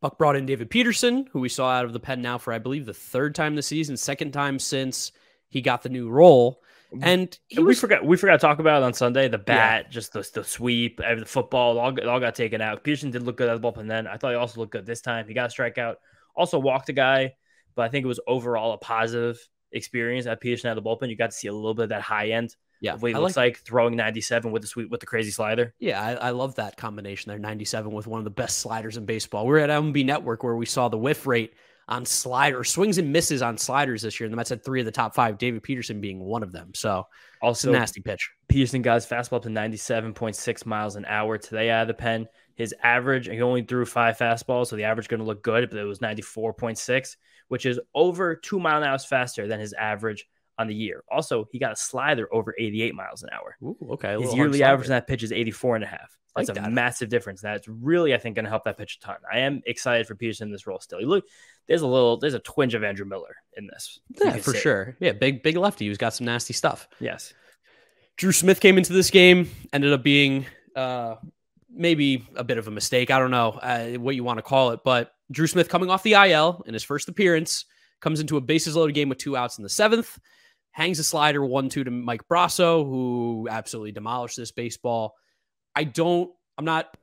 Buck brought in David Peterson, who we saw out of the pen now for, I believe, the 3rd time this season, 2nd time since he got the new role. And we forgot to talk about it on Sunday. The bat, just the sweep, the football, it all got taken out. Peterson did look good at the bullpen then. I thought he also looked good this time. He got a strikeout, also walked a guy, but I think it was overall a positive experience at Peterson at the bullpen. You got to see a little bit of that high end. Yeah, what he looks like throwing 97 with the crazy slider. Yeah, I love that combination there. 97 with one of the best sliders in baseball. We're at MLB Network where we saw the whiff rate on swings and misses on sliders this year. And the Mets had 3 of the top 5, David Peterson being one of them. So also a nasty pitch. Peterson got his fastball up to 97.6 miles an hour today out of the pen. His average, he only threw 5 fastballs, so the average is going to look good, but it was 94.6, which is over 2 miles an hour faster than his average on the year. Also, he got a slider over 88 miles an hour. Ooh, okay. His yearly average on that pitch is 84.5. That's a massive difference. That's really, I think, going to help that pitch a ton. I am excited for Peterson in this role still. Look, there's a twinge of Andrew Miller in this. Yeah, for sure. Yeah, big lefty who's got some nasty stuff. Yes. Drew Smith came into this game, ended up being maybe a bit of a mistake. I don't know what you want to call it, but Drew Smith coming off the IL in his first appearance, comes into a bases loaded game with 2 outs in the 7th, hangs a slider 1-2 to Mike Brasso, who absolutely demolished this baseball. I'm not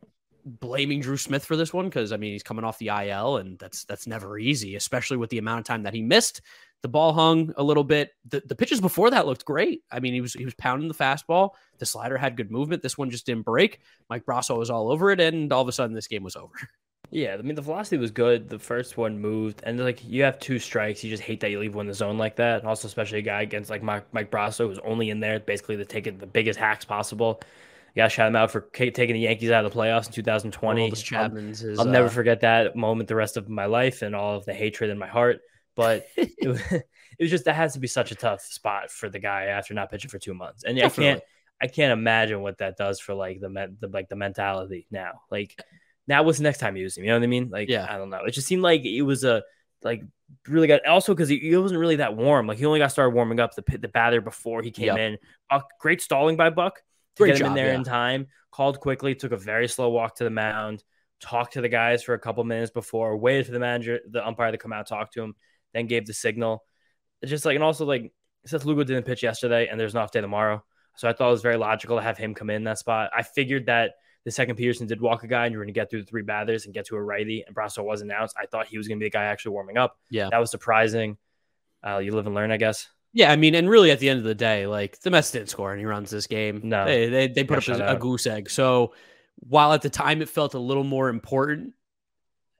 blaming Drew Smith for this one because, I mean, he's coming off the IL, and that's never easy, especially with the amount of time that he missed. The ball hung a little bit. The pitches before that looked great. I mean, he was pounding the fastball. The slider had good movement. This one just didn't break. Mike Brasso was all over it, and all of a sudden this game was over. Yeah, I mean, the velocity was good. The first one moved, and like you have 2 strikes. You just hate that you leave one in the zone like that. And also, especially a guy against like Mike Brasso, who's only in there basically to take it the biggest hacks possible. You got to shout him out for taking the Yankees out of the playoffs in 2020. I'll never forget that moment the rest of my life and all of the hatred in my heart. But it was just, that has to be such a tough spot for the guy after not pitching for 2 months. And I can't imagine what that does for like the mentality now. Like, now what's the next time you use him? You know what I mean? Like, yeah. I don't know. It just seemed like it was really good. Also, because he wasn't really that warm. Like, he only got started warming up the batter before he came in. Great stalling by Buck to get him in there in time. Called quickly, took a very slow walk to the mound, talked to the guys for a couple minutes before, waited for the umpire to come out, talk to him, then gave the signal. It's just like, and also like, Seth Lugo didn't pitch yesterday, and there's an off day tomorrow. So I thought it was very logical to have him come in that spot. I figured that the second Peterson did walk a guy and you were going to get through the 3 batters and get to a righty, and Brasso was announced. I thought he was going to be the guy actually warming up. Yeah. That was surprising. You live and learn, I guess. Yeah, I mean, and really at the end of the day, like, the Mets didn't score any runs this game. No. They put up a goose egg. So while at the time it felt a little more important,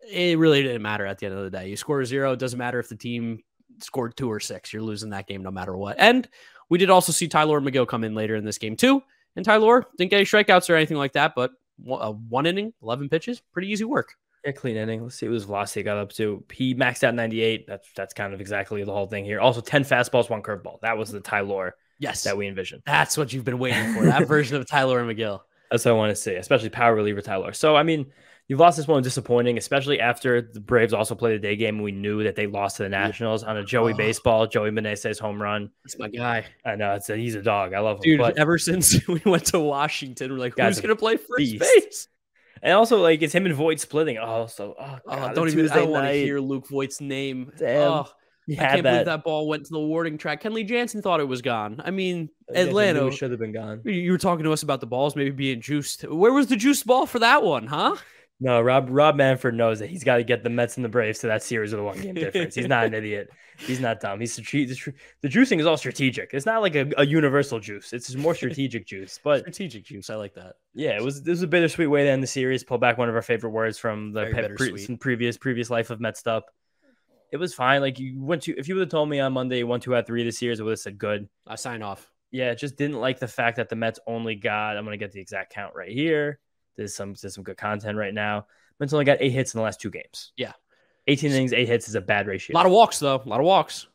it really didn't matter at the end of the day. You score a 0, it doesn't matter if the team scored 2 or 6. You're losing that game no matter what. And We did also see Tyler McGill come in later in this game too. And Tyler didn't get any strikeouts or anything like that, but 1 inning, 11 pitches, pretty easy work. Yeah, clean inning. Let's see what his velocity got up to. He maxed out 98. That's kind of exactly the whole thing here. Also 10 fastballs, 1 curveball. That was the Tyler that we envisioned. That's what you've been waiting for, that version of Tyler McGill. That's what I want to see, especially power reliever Tyler. So, I mean, you've lost this one disappointing, especially after the Braves also played a day game and we knew that they lost to the Nationals on a Joey baseball. Joey Meneses home run. That's my guy. I know. He's a dog. I love him. Dude, but ever since we went to Washington, we're like, who's going to play first beast. base? And also, like, it's him and Voigt splitting. I don't want to hear Luke Voigt's name. Damn. I can't believe that ball went to the warning track. Kenley Jansen thought it was gone. I mean, Atlanta should have been gone. You were talking to us about the balls maybe being juiced. Where was the juiced ball for that one, huh? No, Rob Manfred knows that he's got to get the Mets and the Braves to that series with a 1-game difference. He's not an idiot. He's not dumb. The juicing is all strategic. It's not like a universal juice. It's more strategic juice. But strategic juice, I like that. Yeah, it was a bittersweet way to end the series. Pull back one of our favorite words from the previous life of Mets'd Up. It was fine. Like if you would have told me on Monday you won 2 out of 3 of the series, I would have said good. I sign off. Yeah, just didn't like the fact that the Mets only got. I'm going to get the exact count right here. There's some good content right now. Mets only got 8 hits in the last 2 games. Yeah. 18 innings, 8 hits is a bad ratio. A lot of walks, though. A lot of walks.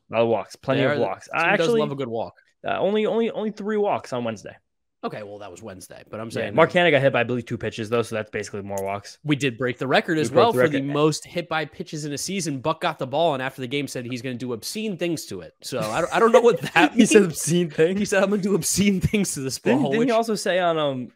Plenty of walks. I actually love a good walk. Only 3 walks on Wednesday. Okay, well, that was Wednesday, but I'm saying Marc got hit by, I believe, 2 pitches, though, so that's basically more walks. We did break the record as well for the most hit by pitches in a season. Buck got the ball, and after the game said he's going to do obscene things to it. So I don't know what that means. He said obscene things? He said, I'm going to do obscene things to this ball. Didn't he also say on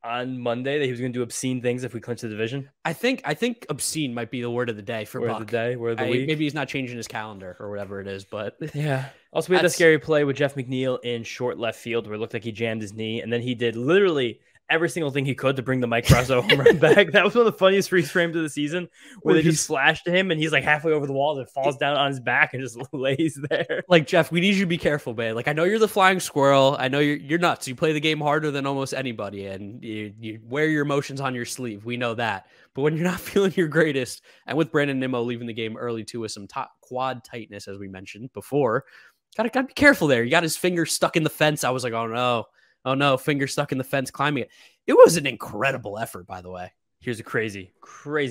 Monday that he was going to do obscene things if we clinch the division? I think obscene might be the word of the day for Buck. Word of the day, word of the week. Maybe he's not changing his calendar or whatever it is, but yeah. Also, we had that scary play with Jeff McNeil in short left field where it looked like he jammed his knee, and then he did literally every single thing he could to bring the Mike Brasso home run back. That was one of the funniest freeze frames of the season, where they just flashed to him and he's like halfway over the wall and falls down on his back and just lays there. Like, Jeff, we need you to be careful, man. Like, I know you're the flying squirrel. I know you're nuts. You play the game harder than almost anybody, and you wear your emotions on your sleeve. We know that. But when you're not feeling your greatest, and with Brandon Nimmo leaving the game early too with some top quad tightness, as we mentioned before, gotta be careful there. You got his finger stuck in the fence. I was like, oh no, finger stuck in the fence, climbing it. It was an incredible effort, by the way. Here's a crazy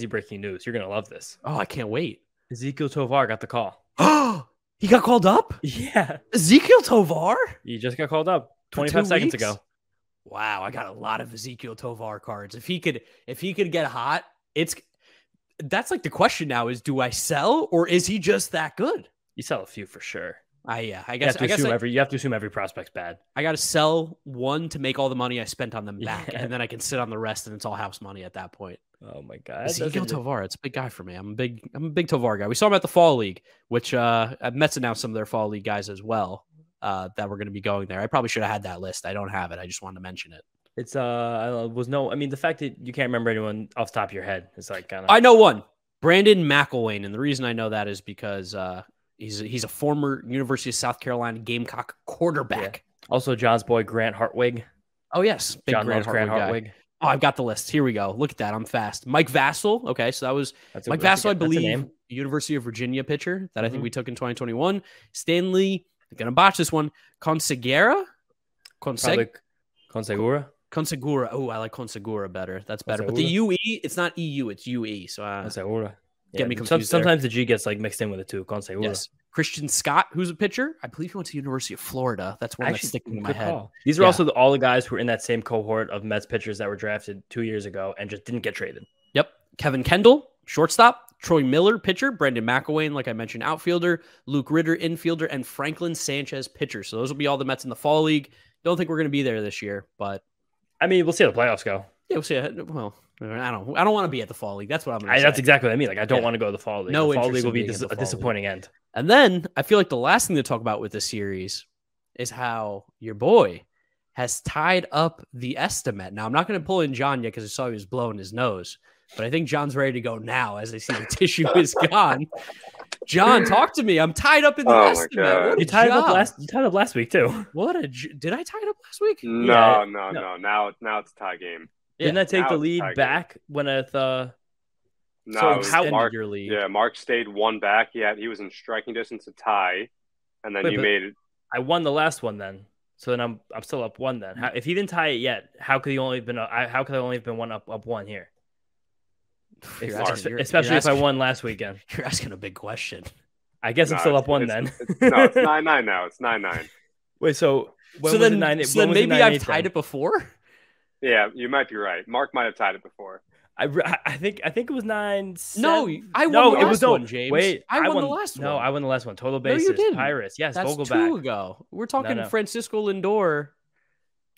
breaking news. You're gonna love this. Oh, I can't wait. Ezekiel Tovar got the call. Oh, he got called up? Yeah. Ezekiel Tovar? He just got called up 25 seconds ago. Wow, I got a lot of Ezekiel Tovar cards. If he could get hot, that's like the question now is, do I sell or is he just that good? You sell a few for sure. I guess you have to assume every prospect's bad. I got to sell one to make all the money I spent on them back, and then I can sit on the rest, and it's all house money at that point. Oh my God, Ezekiel Tovar, it's a big guy for me. I'm a big Tovar guy. We saw him at the Fall League, which Mets announced some of their Fall League guys as well that were going to be going there. I probably should have had that list. I don't have it. I just wanted to mention it. It's the fact that you can't remember anyone off the top of your head is like kind of. I know one, Brandon Mcelwain, and the reason I know that is because he's a former University of South Carolina Gamecock quarterback. Yeah. Also, John's boy Grant Hartwig. Oh yes, big John Grant Hartwig. Oh, I've got the list. Here we go. Look at that. I'm fast. Mike Vassell. Okay, so that's Mike Vassell, I believe, University of Virginia pitcher that I think we took in 2021. Stanley, I'm gonna botch this one. Consegura. Oh, I like Consegura better. That's better. But the UE, it's not EU, it's UE. So Consegura. Get me confused. Sometimes the G gets like mixed in with it too. Consegura. Yes. Christian Scott, who's a pitcher. I believe he went to the University of Florida. That's one that's sticking in my head. These are also all the guys who are in that same cohort of Mets pitchers that were drafted 2 years ago and just didn't get traded. Yep. Kevin Kendall, shortstop. Troy Miller, pitcher. Brendan McElwain, like I mentioned, outfielder. Luke Ritter, infielder. And Franklin Sanchez, pitcher. So those will be all the Mets in the Fall League. Don't think we're going to be there this year, but I mean, we'll see how the playoffs go. Yeah, we'll see. Well, I don't want to be at the Fall League. That's what I'm going to say. That's exactly what I mean. Like, I don't want to go to the Fall League. No, the Fall League will be a disappointing end. And then I feel like the last thing to talk about with this series is how your boy has tied up the Esti-Met. Now, I'm not going to pull in John yet because I saw he was blowing his nose, but I think John's ready to go now as I see the tissue is gone. John, talk to me. I'm tied up in the Esti-Met. You tied up last week too. Did I tie it up last week? No. Now it's a tie game. Didn't I take the lead back when at the? No, Marc, your lead. Yeah, Marc stayed one back. He was in striking distance to tie, and then you made I won the last one then. So then I'm still up 1 then. If he didn't tie it yet, how could I only have been one up 1 here? Especially if I won last weekend. You're asking a big question. I guess I'm still up 1 then. It's 9-9 now. It's 9-9. Wait, so then maybe I've tied it before? Yeah, you might be right. Marc might have tied it before. I think it was 9-7. No, I won the last one, James. Wait, I won the last one. No, I won the last one. Total bases. No, you didn't. Pirates. Yes, that's Vogelback. 2 ago. We're talking Francisco Lindor.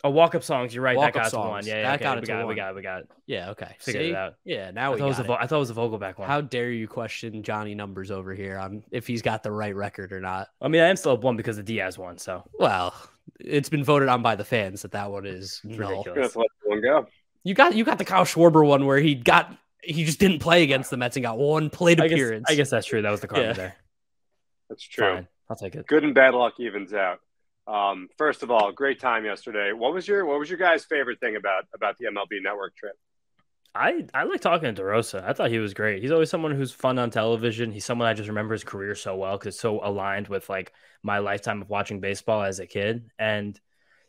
Oh, walk-up songs. You're right. That got songs. To 1. Yeah, that okay. got We got it. Yeah, okay. Figured it out. Yeah, now I thought it was a Vogelback one. How dare you question Johnny Numbers over here on if he's got the right record or not? I mean, I am still up 1 because the Diaz one. So well, it's been voted on by the fans that one is ridiculous. Let's let one go. You got the Kyle Schwarber one where he just didn't play against the Mets and got 1 plate appearance. I guess that's true. That was the card there. That's true. Fine. I'll take it. Good and bad luck evens out. First of all, great time yesterday. What was your guys' favorite thing about the MLB Network trip? I like talking to DeRosa. I thought he was great. He's always someone who's fun on television. He's someone I just remember his career so well because it's so aligned with like my lifetime of watching baseball as a kid. And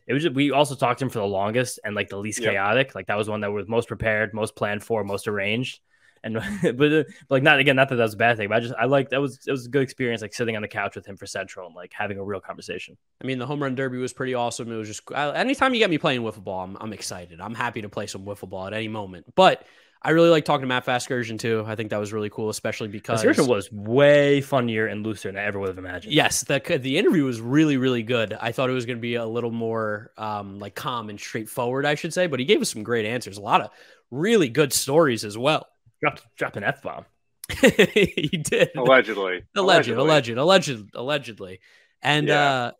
it was we also talked to him for the longest and like the least chaotic. Like that was one that was most prepared, most planned for, most arranged. And but like not that that was a bad thing, but I like it was a good experience like sitting on the couch with him for Central and like having a real conversation. I mean, the home run derby was pretty awesome. It was just anytime you get me playing wiffle ball, I'm excited. I'm happy to play some wiffle ball at any moment. But I really like talking to Matt Vasgersian too. I think that was really cool, especially because Vasgersian was way funnier and looser than I ever would have imagined. Yes, the interview was really, really good. I thought it was going to be a little more like calm and straightforward, I should say, but he gave us some great answers. A lot of really good stories as well. Drop an F-bomb. He did. Allegedly. And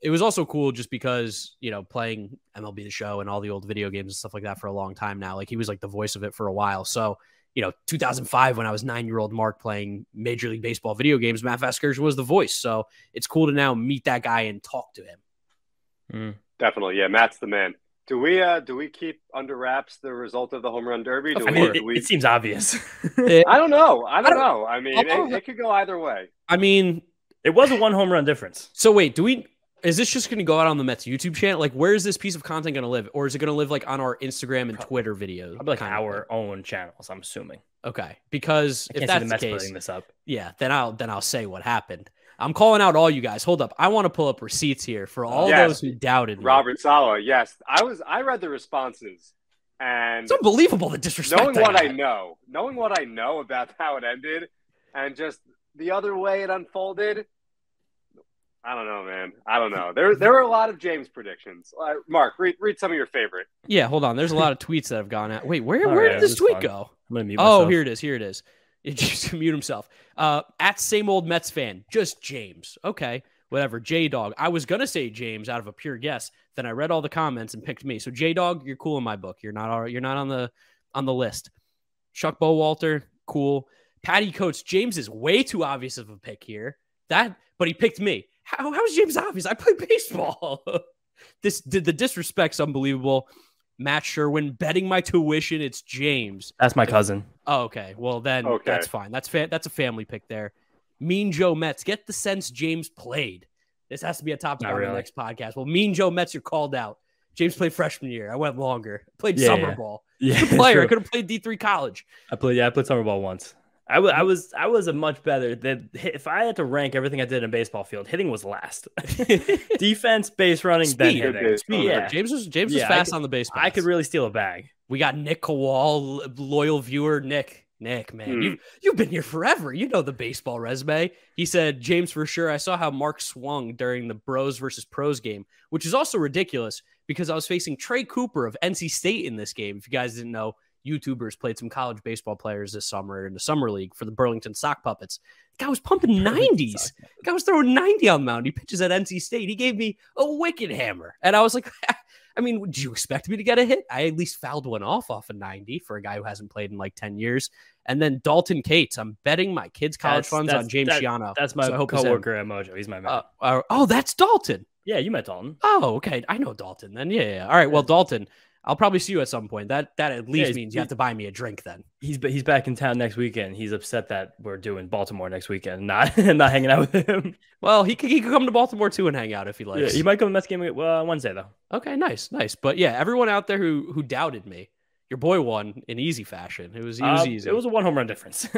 it was also cool just because, playing MLB The Show and all the old video games and stuff like that for a long time now. Like he was like the voice of it for a while. So, 2005 when I was 9-year-old Marc playing Major League Baseball video games, Matt Vasgersian was the voice. So it's cool to now meet that guy and talk to him. Definitely. Yeah, Matt's the man. Do we keep under wraps the result of the home run derby? It seems obvious. I don't know. I mean, it could go either way. I mean, it was a 1 home run difference. So wait, is this just going to go out on the Mets YouTube channel? Like, where is this piece of content going to live? Or is it going to live like on our Instagram and Twitter videos? Probably like our own channels, I'm assuming. Okay. Because if that's the case, this up. Yeah, then I'll say what happened. I'm calling out all you guys. Hold up. I want to pull up receipts here for all those who doubted me. Robert Saleh, yes. I read the responses and it's unbelievable the disrespect. Knowing what I know about how it ended and just the other way it unfolded. I don't know, man. I don't know. There were a lot of James predictions. Marc, read some of your favorite. Yeah, hold on. There's a lot of tweets that have gone out. Wait, where did this tweet go? I'm gonna mute myself. Here it is. It just mute himself. At same old Mets fan, just James. Okay, whatever. J-Dog. I was gonna say James out of a pure guess. Then I read all the comments and picked me. So J-Dog, you're cool in my book. You're not on the list. Chuck Bowalter, cool. Patty Coates, James is way too obvious of a pick here. But he picked me. How is James obvious? I play baseball. The disrespect's unbelievable. Matt Sherwin, betting my tuition, it's James. That's my cousin. Oh, okay. Well, then that's fine. That's a family pick there. Mean Joe Mets, get the sense James played. This has to be a topic on the next podcast. Well, Mean Joe Mets, you're called out. James played freshman year. I went longer. Played summer ball. Yeah, I player. I could have played D3 college. I played summer ball once. I was a much better. If I had to rank everything I did in baseball field, hitting was last. Defense, base running, then hitting. Yeah. James was fast on the base pass. I could really steal a bag. We got Nick Kowal, loyal viewer. Nick, man, you've been here forever. You know the baseball resume. He said, James, for sure. I saw how Marc swung during the Bros versus Pros game, which is also ridiculous because I was facing Trey Cooper of NC State in this game. If you guys didn't know, YouTubers played some college baseball players this summer in the summer league for the Burlington Sock Puppets. The guy was pumping 90s. The guy was throwing 90 on the mound. He pitches at NC State. He gave me a wicked hammer. And I was like, I mean, would you expect me to get a hit? I at least fouled one off a 90 for a guy who hasn't played in like 10 years. And then Dalton Cates. I'm betting my kids' college funds on James Shiano. That's my coworker at Mojo. He's my man. That's Dalton. Yeah, you met Dalton. Oh, okay. I know Dalton then. Yeah. All right. Well, Dalton, I'll probably see you at some point. That at least means you have to buy me a drink then. He's back in town next weekend. He's upset that we're doing Baltimore next weekend, not hanging out with him. Well, he could come to Baltimore too and hang out if he likes. Yeah, he might come to the Mets game Wednesday though. Okay, nice. But yeah, everyone out there who doubted me, your boy won in easy fashion. It was easy. It was a 1 home run difference.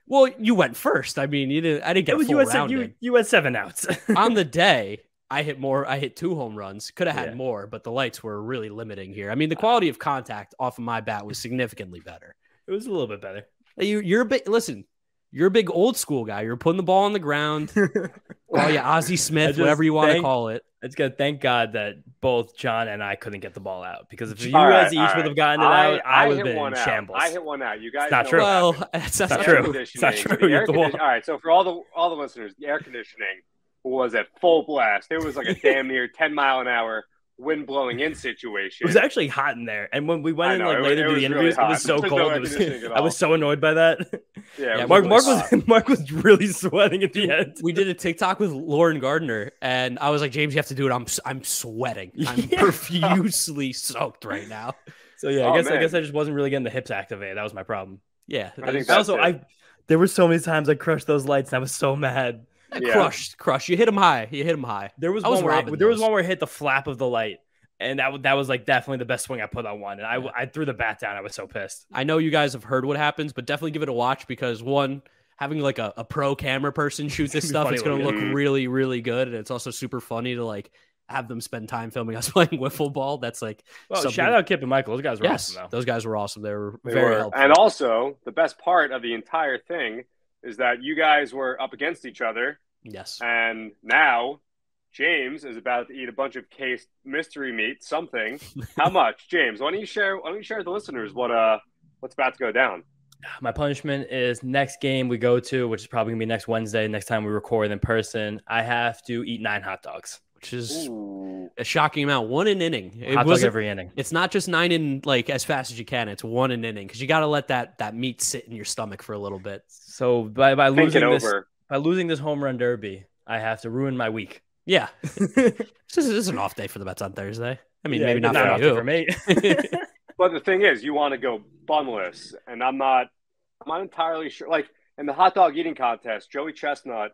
Well, you went first. I mean, I didn't get full rounding. You had 7 outs on the day. I hit 2 home runs. Could have had more, but the lights were really limiting here. I mean, the quality of contact off of my bat was significantly better. It was a little bit better. You're a big old school guy. You're putting the ball on the ground. Oh yeah, Ozzie Smith, whatever you want to call it. It's good. Thank God that both John and I couldn't get the ball out, because if you guys each would have gotten it out, I would have been in shambles. I hit one out. You guys, it's not true. Well, that's not true. It's not true. All right. So for all the listeners, the air conditioning was at full blast. It was like a damn near 10-mile-an-hour wind blowing in situation. It was actually hot in there, and when we went in later to the interviews, it was so cold. I was so annoyed by that. Yeah, Marc was really sweating at the end. We did a TikTok with Lauren Gardner, and I was like, James, you have to do it. I'm sweating. I'm profusely soaked right now. So yeah, I guess I just wasn't really getting the hips activated. That was my problem. Yeah. There were so many times I crushed those lights, and I was so mad. Crushed. You hit him high. There was one where I hit the flap of the light, and that was like definitely the best swing I put on one. And I threw the bat down. I was so pissed. I know you guys have heard what happens, but definitely give it a watch, because one, having like a pro camera person shoot this stuff, it's going to look really, really good, and it's also super funny to like have them spend time filming us playing wiffle ball. That's like, shout out Kip and Michael. Those guys were awesome. Though. Those guys were awesome. They were very helpful. And also, the best part of the entire thing is that you guys were up against each other. Yes. And now James is about to eat a bunch of cased mystery meat, something. How much? James, why don't you share with the listeners what's about to go down? My punishment is next game we go to, which is probably going to be next Wednesday, next time we record in person, I have to eat 9 hot dogs. Which is a shocking amount. 1 an inning. Hot dog every inning. It's not just 9 in like as fast as you can. It's 1 an inning, because you got to let that meat sit in your stomach for a little bit. So by losing this home run derby, I have to ruin my week. Yeah. This is an off day for the Mets on Thursday. I mean, maybe not for you. For me. But the thing is, you want to go bunless, and I'm not entirely sure. Like in the hot dog eating contest, Joey Chestnut,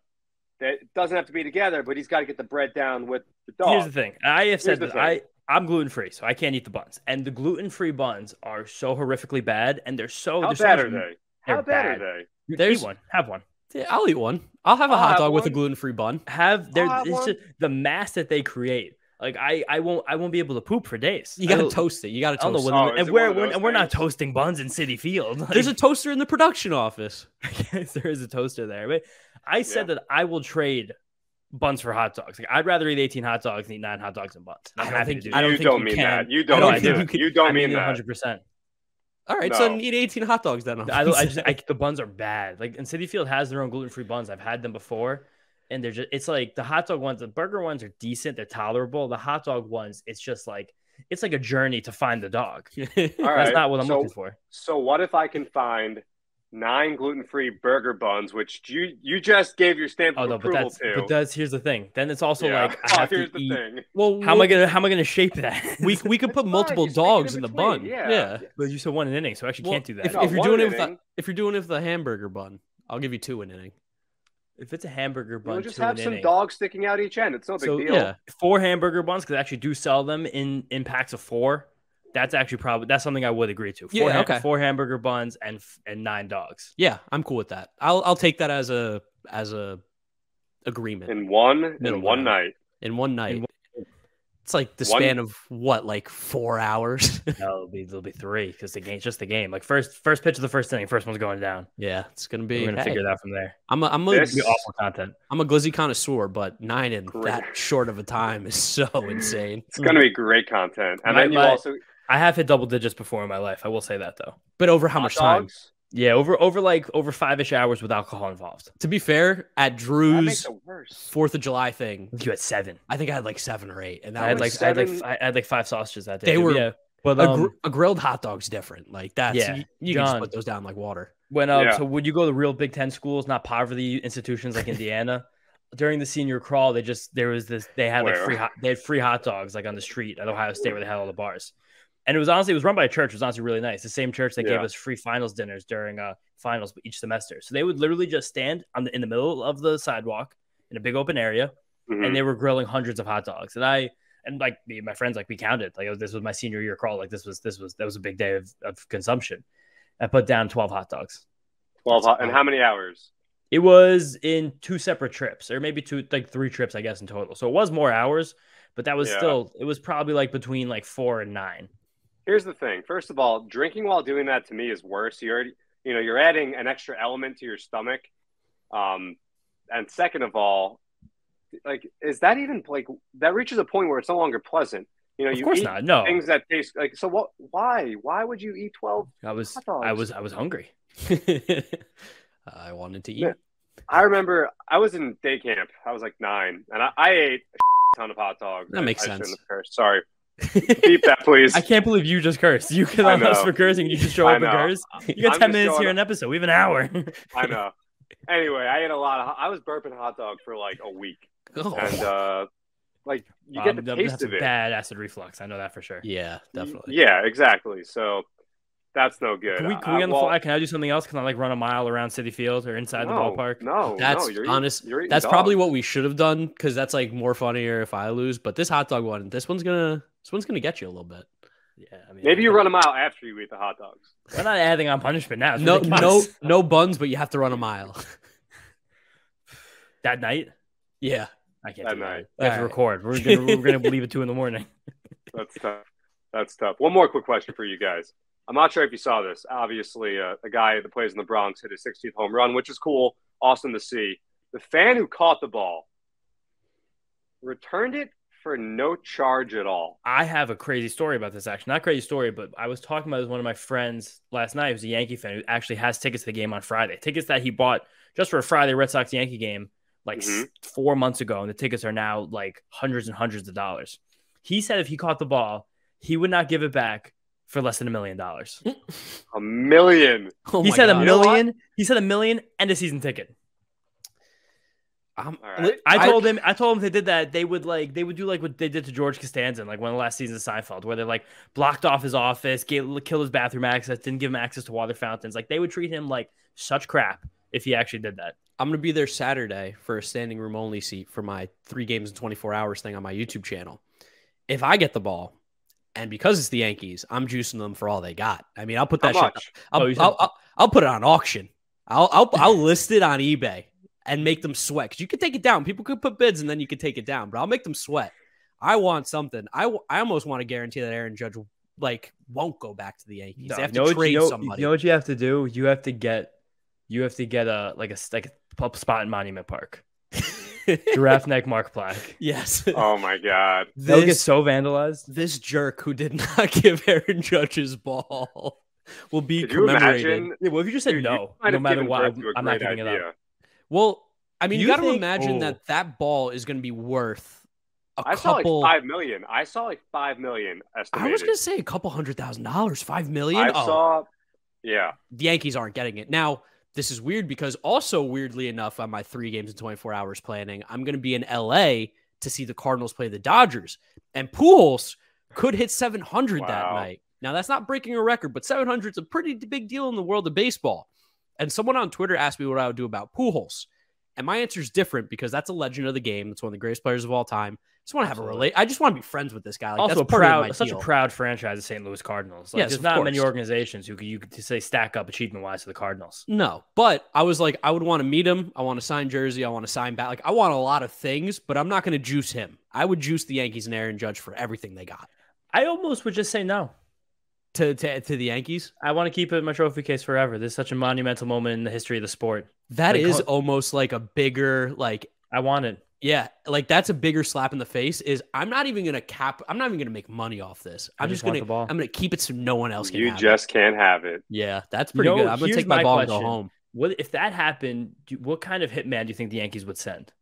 that doesn't have to be together, but he's got to get the bread down with the dog. Here's the thing. I have said that I'm gluten-free, so I can't eat the buns. And the gluten-free buns are so horrifically bad, and they're so... How bad are they? How bad are they? There's one. Have one. Yeah, I'll eat one. I'll have a hot dog with a gluten-free bun. It's just the mass that they create. Like I won't be able to poop for days. You gotta toast it. You gotta toast it. And we're not toasting buns in City Field. There's a toaster in the production office. Yes, there is a toaster there. But I said that I will trade buns for hot dogs. Like, I'd rather eat 18 hot dogs than eat 9 hot dogs and buns. I don't think you mean that. You don't mean that. 100%. All right, so eat 18 hot dogs then. The buns are bad. Like, and City Field has their own gluten-free buns. I've had them before, and they're just, it's like the hot dog ones, the burger ones are decent. They're tolerable. The hot dog ones, it's just like, it's like a journey to find the dog. That's not what I'm looking for. So what if I can find 9 gluten-free burger buns, which you just gave your stamp of approval to? But here's the thing. Then it's also like, I have to eat. Thing. Well, how am I gonna shape that? we could put multiple dogs in the bun. Yeah. But you said 1 an inning, so I actually can't do that. If you're doing it with a hamburger bun, I'll give you 2 an inning. If it's a hamburger bun, just have some dogs sticking out each end. It's no big deal. Yeah, 4 hamburger buns, because I actually do sell them in packs of 4. That's actually that's something I would agree to. 4 hamburger buns and 9 dogs. Yeah, I'm cool with that. I'll take that as a agreement. In one night. In one night. It's like the span of what, like 4 hours? No, it'll be 3 because the game's just the game. Like first pitch of the first inning, first one's going down. Yeah, it's gonna be. We're gonna figure it out from there. It's be awful content. I'm a glizzy connoisseur, but 9 in that short of a time is so insane. It's gonna be great content, and then you also. I have hit double digits before in my life. I will say that though. But over how much time? Yeah, over 5-ish hours with alcohol involved. To be fair, at Drew's 4th of July thing, you had 7. I think I had like 7 or 8, and that I had like 5 sausages that day. They were, but a grilled hot dog's different. Like that's you can just put those down like water. So would you go to real Big Ten schools, not poverty institutions like Indiana? During the senior crawl, they had free hot dogs like on the street at Ohio State where they had all the bars. And it was run by a church. It was honestly really nice. The same church that gave Yeah. us free finals dinners during finals each semester. So they would literally just stand in the middle of the sidewalk in a big open area, and they were grilling hundreds of hot dogs. And like me and my friends, like we counted. Like this was my senior year crawl. Like that was a big day of consumption. I put down 12 hot dogs. 12 hot, and how many hours? It was in 2 separate trips, or maybe 3 trips, I guess, in total. So it was more hours, but that was still, it was probably like between like 4 and 9. Here's the thing. First of all, drinking while doing that to me is worse. You're adding an extra element to your stomach. And second of all, like, is that even like that reaches a point where it's no longer pleasant? Of you course eat not. No, things that taste like. So what? Why? Why would you eat 12? I was hungry. I wanted to eat. Yeah. I remember I was in day camp. I was like 9, and I ate a ton of hot dogs. That makes I sense. shouldn't have cursed. Sorry. Beep that, please. I can't believe you just cursed. You get on us for cursing. You just show up and curse. You got 10 minutes here in an episode. We have an hour. I know. Anyway, I ate a lot. I was burping hot dog for like a week. Oh. And like you get the taste of it. Bad acid reflux. I know that for sure. Yeah, definitely. Yeah, exactly. So that's no good. Can we on the fly? Can I do something else? Can I like run a mile around Citi Field or inside the ballpark? No, that's honest. That's probably what we should have done, because that's like more funnier if I lose. But this hot dog one, this one's gonna get you a little bit. Yeah, I mean, maybe you run a mile after you eat the hot dogs. We're not adding on punishment now. No buns, but you have to run a mile. That night? Yeah. I can't do night. that. We have to record. We're gonna leave at 2 a.m. That's tough. One more quick question for you guys. I'm not sure if you saw this. Obviously, a guy that plays in the Bronx hit his 60th home run, which is cool, awesome to see. The fan who caught the ball returned it for no charge at all. I have a crazy story about this, actually. Not crazy story, but I was talking about this with one of my friends last night, who's a Yankee fan, who actually has tickets to the game on Friday. Tickets that he bought just for a Friday Red Sox-Yankee game like 4 months ago, and the tickets are now like hundreds and hundreds of dollars. He said if he caught the ball, he would not give it back for less than $1 million. $1 million. Oh he said God. $1 million. He said $1 million and a season ticket. Right. I told him if they did that, they would do like what they did to George Costanza in like one of the last seasons of Seinfeld, where they like blocked off his office, killed his bathroom access, didn't give him access to water fountains. Like they would treat him like such crap if he actually did that. I'm going to be there Saturday for a standing room only seat for my 3 games in 24 hours thing on my YouTube channel. If I get the ball, and because it's the Yankees, I'm juicing them for all they got. I mean, I'll put that shit. I'll put it on auction. I'll list it on eBay and make them sweat. 'Cause you could take it down. People could put bids and then you could take it down. But I'll make them sweat. I want something. I almost want to guarantee that Aaron Judge won't go back to the Yankees. They have to trade somebody. You know what you have to do? You have to get a spot in Monument Park. Giraffe neck Marc plaque. Yes. Oh my God. They'll get so vandalized. This jerk who did not give Aaron Judge his ball will be Could you commemorated. imagine? Yeah, well, if you just said no matter what, I'm not giving it up. Well, I mean, you got to think- imagine that ball is going to be worth I saw like $5 million. I saw like $5 million estimated. I was going to say a couple $100,000. $5 million. I saw. Yeah. The Yankees aren't getting it now. This is weird because also weirdly enough, on my 3 games in 24 hours planning, I'm going to be in LA to see the Cardinals play the Dodgers, and Pujols could hit 700 that night. Now that's not breaking a record, but 700 is a pretty big deal in the world of baseball. And someone on Twitter asked me what I would do about Pujols. And my answer is different because that's a legend of the game. That's one of the greatest players of all time. I just want to have I just want to be friends with this guy. Like, also, that's such a proud franchise, the St. Louis Cardinals. Like, yes, there's not many organizations who you could say stack up achievement-wise to the Cardinals. No, but I was like, I would want to meet him. I want to sign jersey. I want to sign back. Like, I want a lot of things, but I'm not going to juice him. I would juice the Yankees and Aaron Judge for everything they got. I almost would just say no. To the Yankees? I want to keep it in my trophy case forever. This is such a monumental moment in the history of the sport. That is almost like a bigger, like... I want it. Yeah, like that's a bigger slap in the face. I'm not even gonna make money off this. I'm just gonna keep it so no one else can. You just can't have it. Yeah, that's pretty good. I'm gonna take my ball and go home. What if that happened? What kind of hitman do you think the Yankees would send?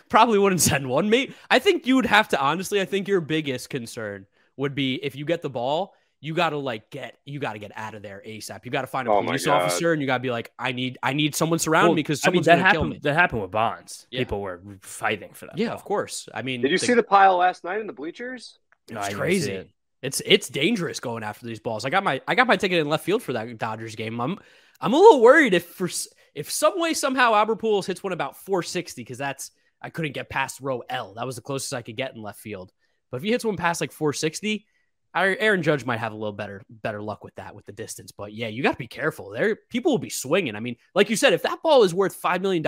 Probably wouldn't send one, mate. I think you would have to honestly. I think your biggest concern would be if you get the ball. You gotta get out of there ASAP. You gotta find a police officer, and you gotta be like, I need someone surround me because someone's gonna kill me. That happened with Bonds. Yeah. People were fighting for that. Yeah, of course. I mean, did you see the pile last night in the bleachers? It's crazy. It's dangerous going after these balls. I got my ticket in left field for that Dodgers game. I'm a little worried if some way somehow Albert Pujols hits one about 460, because I couldn't get past row L. That was the closest I could get in left field. But if he hits one past like 460, Aaron Judge might have a little better luck with that, with the distance. But yeah, you got to be careful. People will be swinging. I mean, like you said, if that ball is worth $5 million,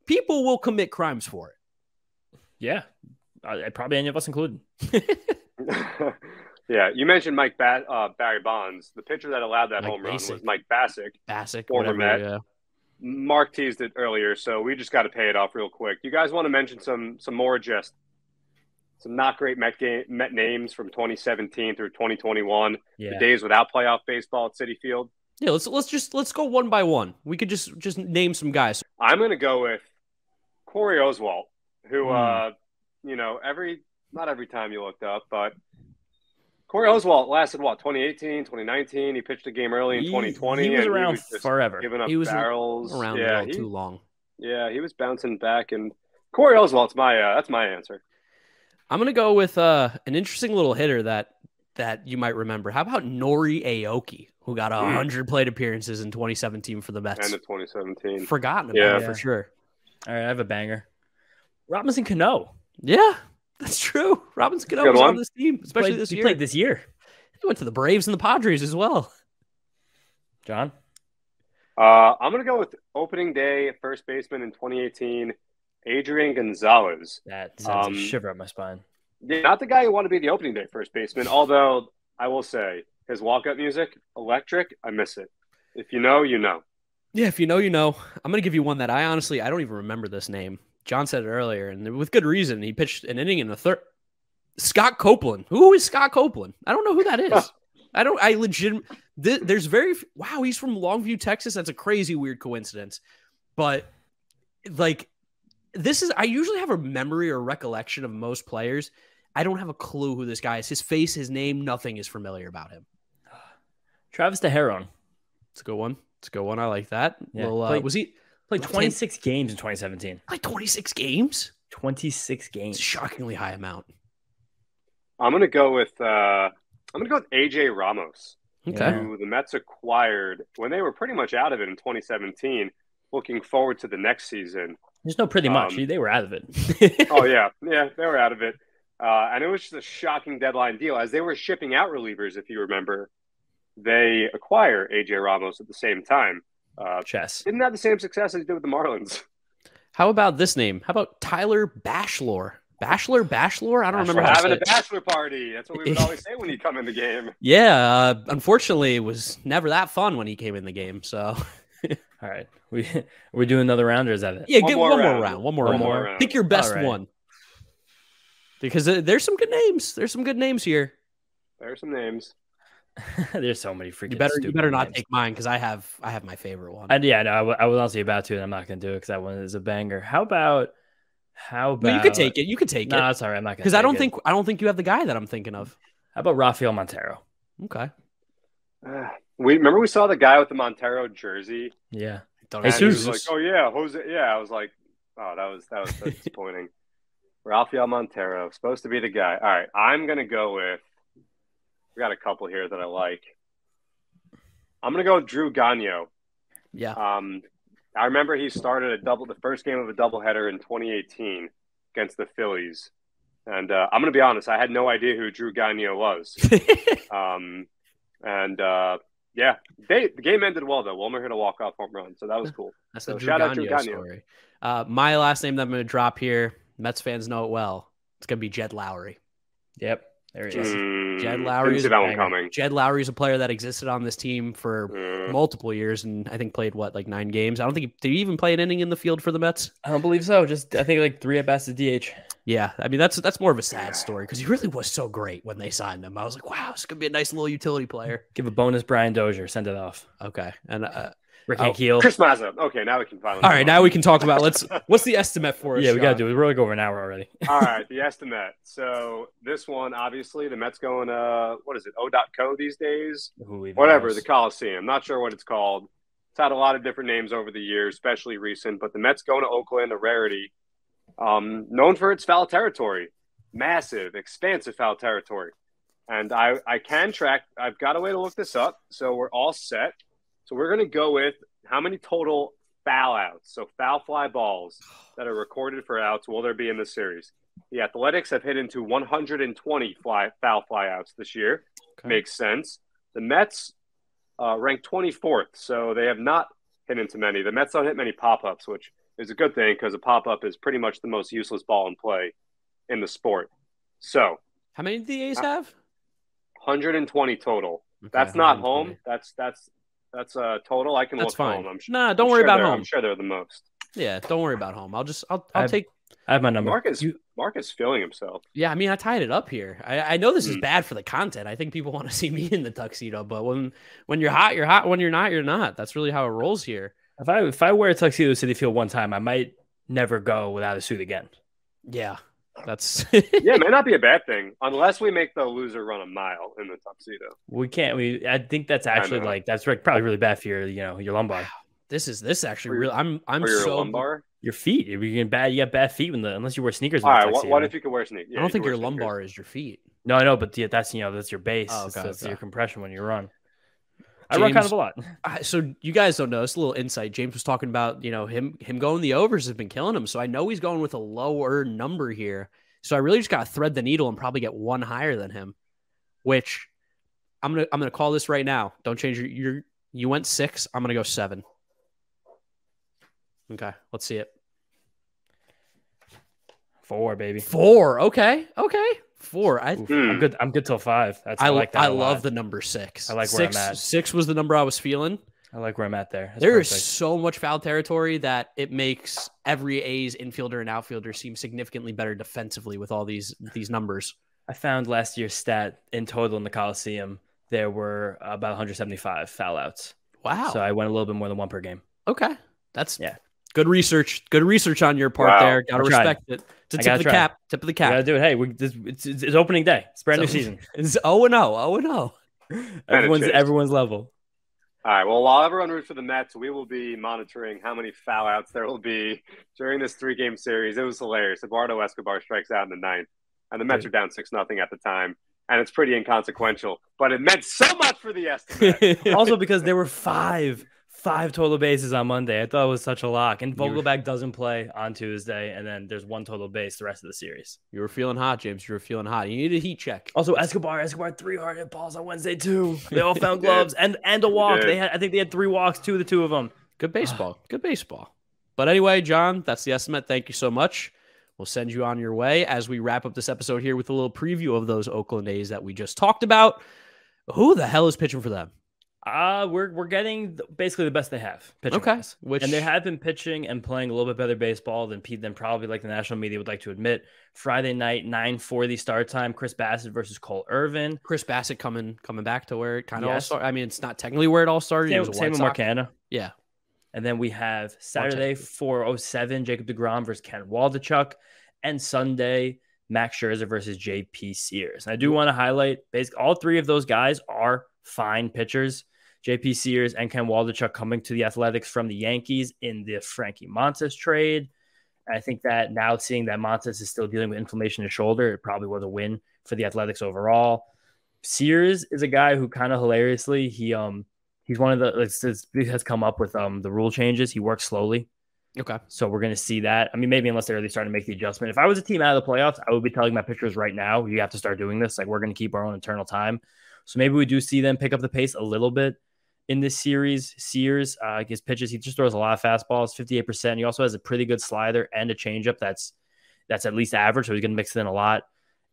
people will commit crimes for it. Yeah, probably any of us included. Yeah, you mentioned Barry Bonds. The pitcher that allowed that home run was Mike Bassick, former Met. Yeah. Marc teased it earlier, so we just got to pay it off real quick. You guys want to mention some more just some not great Met names from 2017 through 2021, the days without playoff baseball at Citi Field? Yeah, let's go one by one. We could just name some guys. I'm going to go with Corey Oswalt, who not every time you looked up, but Corey Oswalt lasted 2018, 2019. He pitched a game early in 2020. He was around forever. Giving up he was barrels around a little too long. Yeah, he was bouncing back, and Corey Oswalt's that's my answer. I'm gonna go with an interesting little hitter that you might remember. How about Nori Aoki, who got 100 plate appearances in 2017 for the Mets? End of 2017. Forgotten about it for sure. All right, I have a banger. Robinson Cano. Yeah, that's true. Robinson Cano was on this team, especially this year. He played this year. He went to the Braves and the Padres as well. John? I'm going to go with opening day first baseman in 2018, Adrian Gonzalez. That sends a shiver up my spine. Yeah, not the guy who wanted to be the opening day first baseman, although I will say his walk-up music, electric, I miss it. If you know, you know. Yeah, if you know, you know. I'm going to give you one that I don't even remember this name. John said it earlier, and with good reason. He pitched an inning in the third. Scott Copeland. Who is Scott Copeland? I don't know who that is. He's from Longview, Texas. That's a crazy, weird coincidence. But, I usually have a memory or recollection of most players. I don't have a clue who this guy is. His face, his name, nothing is familiar about him. Travis DeHaron. It's a good one. I like that. Yeah. Well, Played 26 games in 2017. Like 26 games? 26 games. It's a shockingly high amount. I'm gonna go with AJ Ramos, okay, who the Mets acquired when they were pretty much out of it in 2017. Looking forward to the next season. There's no pretty much. They were out of it. Oh yeah, they were out of it, and it was just a shocking deadline deal. As they were shipping out relievers, if you remember, they acquire AJ Ramos at the same time. Didn't have the same success as he did with the Marlins. How about this name? How about Tyler Bashlor? Bachelor? I don't remember. Having a bachelor party. That's what we would always say when you come in the game. Yeah. Unfortunately, it was never that fun when he came in the game. So, all right, we doing another round, or is that it? Yeah, get one more round. Pick your best one. Because there's some good names. There's some good names here. There are some names. There's so many freaking. You better not take mine, because I have my favorite one. And I was honestly about to, and I'm not going to do it because that one is a banger. How about? No, you could take it. You could take it. No, it's all right. I'm not going to. Because I don't think you have the guy that I'm thinking of. How about Rafael Montero? Okay. We saw the guy with the Montero jersey. Yeah. And he was like, oh yeah, Jose. Yeah, I was like, oh, that was so disappointing. Rafael Montero, supposed to be the guy. All right, I'm gonna go with. We got a couple here that I like. I'm gonna go with Drew Gonyo. Yeah. I remember he started the first game of a doubleheader in 2018 against the Phillies. And I'm going to be honest, I had no idea who Drew Gonyo was. The game ended well, though. Wilmer hit a walk-off home run, so that was cool. That's the Drew Gonyo story. My last name that I'm going to drop here, Mets fans know it well. It's going to be Jed Lowry. Yep. There he is. Jed Lowry is that one coming. Jed Lowry is a player that existed on this team for multiple years, and I think played 9 games. I don't think did he even play an inning in the field for the Mets? I don't believe so. I think 3 at bats as DH. Yeah, I mean that's more of a sad story because he really was so great when they signed him. I was like, wow, this is gonna be a nice little utility player. Give a bonus, Brian Dozier. Send it off. Okay, and Rick Keel. Chris Mazza. Okay, now we can finally. All right, now we can talk about what's the Esti-Met for us? Yeah, we got to do it. We're like over an hour already. All right, the Esti-Met. So this one, obviously, the Mets going what is it, O.co these days? Whatever, knows? The Coliseum. Not sure what it's called. It's had a lot of different names over the years, especially recent. But the Mets going to Oakland, a rarity. Known for its foul territory. massive, expansive foul territory. And I can track. I've got a way to look this up. So we're all set. So we're going to go with how many total foul outs, so foul fly balls that are recorded for outs will there be in this series. The Athletics have hit into 120 foul fly outs this year. Okay. Makes sense. The Mets ranked 24th, so they have not hit into many. The Mets don't hit many pop-ups, which is a good thing because a pop-up is pretty much the most useless ball in play in the sport. So how many do the A's have? 120 total. Okay, that's not home. That's total. I can look fine. Home. Don't worry about home. I'm sure they're the most. Yeah, don't worry about home. I'll take. I have my number. Marc is feeling himself. Yeah, I mean, I tied it up here. I know this is bad for the content. I think people want to see me in the tuxedo, but when you're hot, you're hot. When you're not, you're not. That's really how it rolls here. If I wear a tuxedo to Citi Field one time, I might never go without a suit again. Yeah. That's yeah, it may not be a bad thing unless we make the loser run a mile in the tuxedo. We can't. I think that's actually that's probably really bad for your lumbar. Wow. This is actually real. I'm your so lumbar. Your feet. You get bad feet unless you wear sneakers. All right. What if you can wear sneakers? Yeah, I don't think your lumbar is your feet. No, I know, but that's your base. Oh, okay, that's your compression when you run. James, I run kind of a lot. So you guys don't know. It's a little insight. James was talking about him going the overs has been killing him. So I know he's going with a lower number here. So I really just got to thread the needle and probably get one higher than him, which I'm gonna call this right now. Don't change you went 6. I'm gonna go 7. Okay, let's see it. 4, baby. 4. Okay. 4. I'm good. I'm good till 5. I like that. I love the number 6. I like where I'm at. 6 was the number I was feeling. I like where I'm at there. There is so much foul territory that it makes every A's infielder and outfielder seem significantly better defensively with all these numbers. I found last year's stat in total in the Coliseum. There were about 175 foul outs. Wow. So I went a little bit more than 1 per game. Okay. That's good research. Good research on your part there. Got to respect it. It's a tip of the cap. Tip of the cap. Got to do it. Hey, it's opening day. It's brand new season. It's 0-0. Everyone's level. All right. Well, while everyone roots for the Mets, we will be monitoring how many foul outs there will be during this 3-game series. It was hilarious. Eduardo Escobar strikes out in the 9th, and the Mets are down 6-0 at the time, and it's pretty inconsequential. But it meant so much for the Esti-Met. Also because there were 5 total bases on Monday. I thought it was such a lock. And Vogelbach doesn't play on Tuesday, and then there's 1 total base the rest of the series. You were feeling hot, James. You were feeling hot. You need a heat check. Also, Escobar 3 hard hit balls on Wednesday too. They all found gloves and a walk. I think they had 3 walks, 2 of the 2 of them. Good baseball. Good baseball. But anyway, John, that's the Esti-Met. Thank you so much. We'll send you on your way as we wrap up this episode here with a little preview of those Oakland A's that we just talked about. Who the hell is pitching for them? We're getting basically the best they have pitching. Okay. And they have been pitching and playing a little bit better baseball than probably like the national media would like to admit. Friday night, 9:40 start time. Chris Bassett versus Cole Irvin. Chris Bassett coming back to where it kind of all started. I mean, it's not technically where it all started. Same with Marcana. Yeah. And then we have Saturday, 4:07, Jacob deGrom versus Ken Waldichuk. And Sunday, Max Scherzer versus JP Sears. And I do want to highlight, basically, all 3 of those guys are fine pitchers. JP Sears and Ken Waldichuk coming to the Athletics from the Yankees in the Frankie Montas trade. And I think that now seeing that Montas is still dealing with inflammation in his shoulder, it probably was a win for the Athletics overall. Sears is a guy who kind of hilariously, he's one of the, has come up with the rule changes. He works slowly. Okay. So we're going to see that. I mean, maybe unless they're really starting to make the adjustment. If I was a team out of the playoffs, I would be telling my pitchers right now, you have to start doing this. Like, we're going to keep our own internal time. So maybe we do see them pick up the pace a little bit in this series. Sears, his pitches, he just throws a lot of fastballs, 58%. He also has a pretty good slider and a changeup that's at least average, so he's going to mix it in a lot.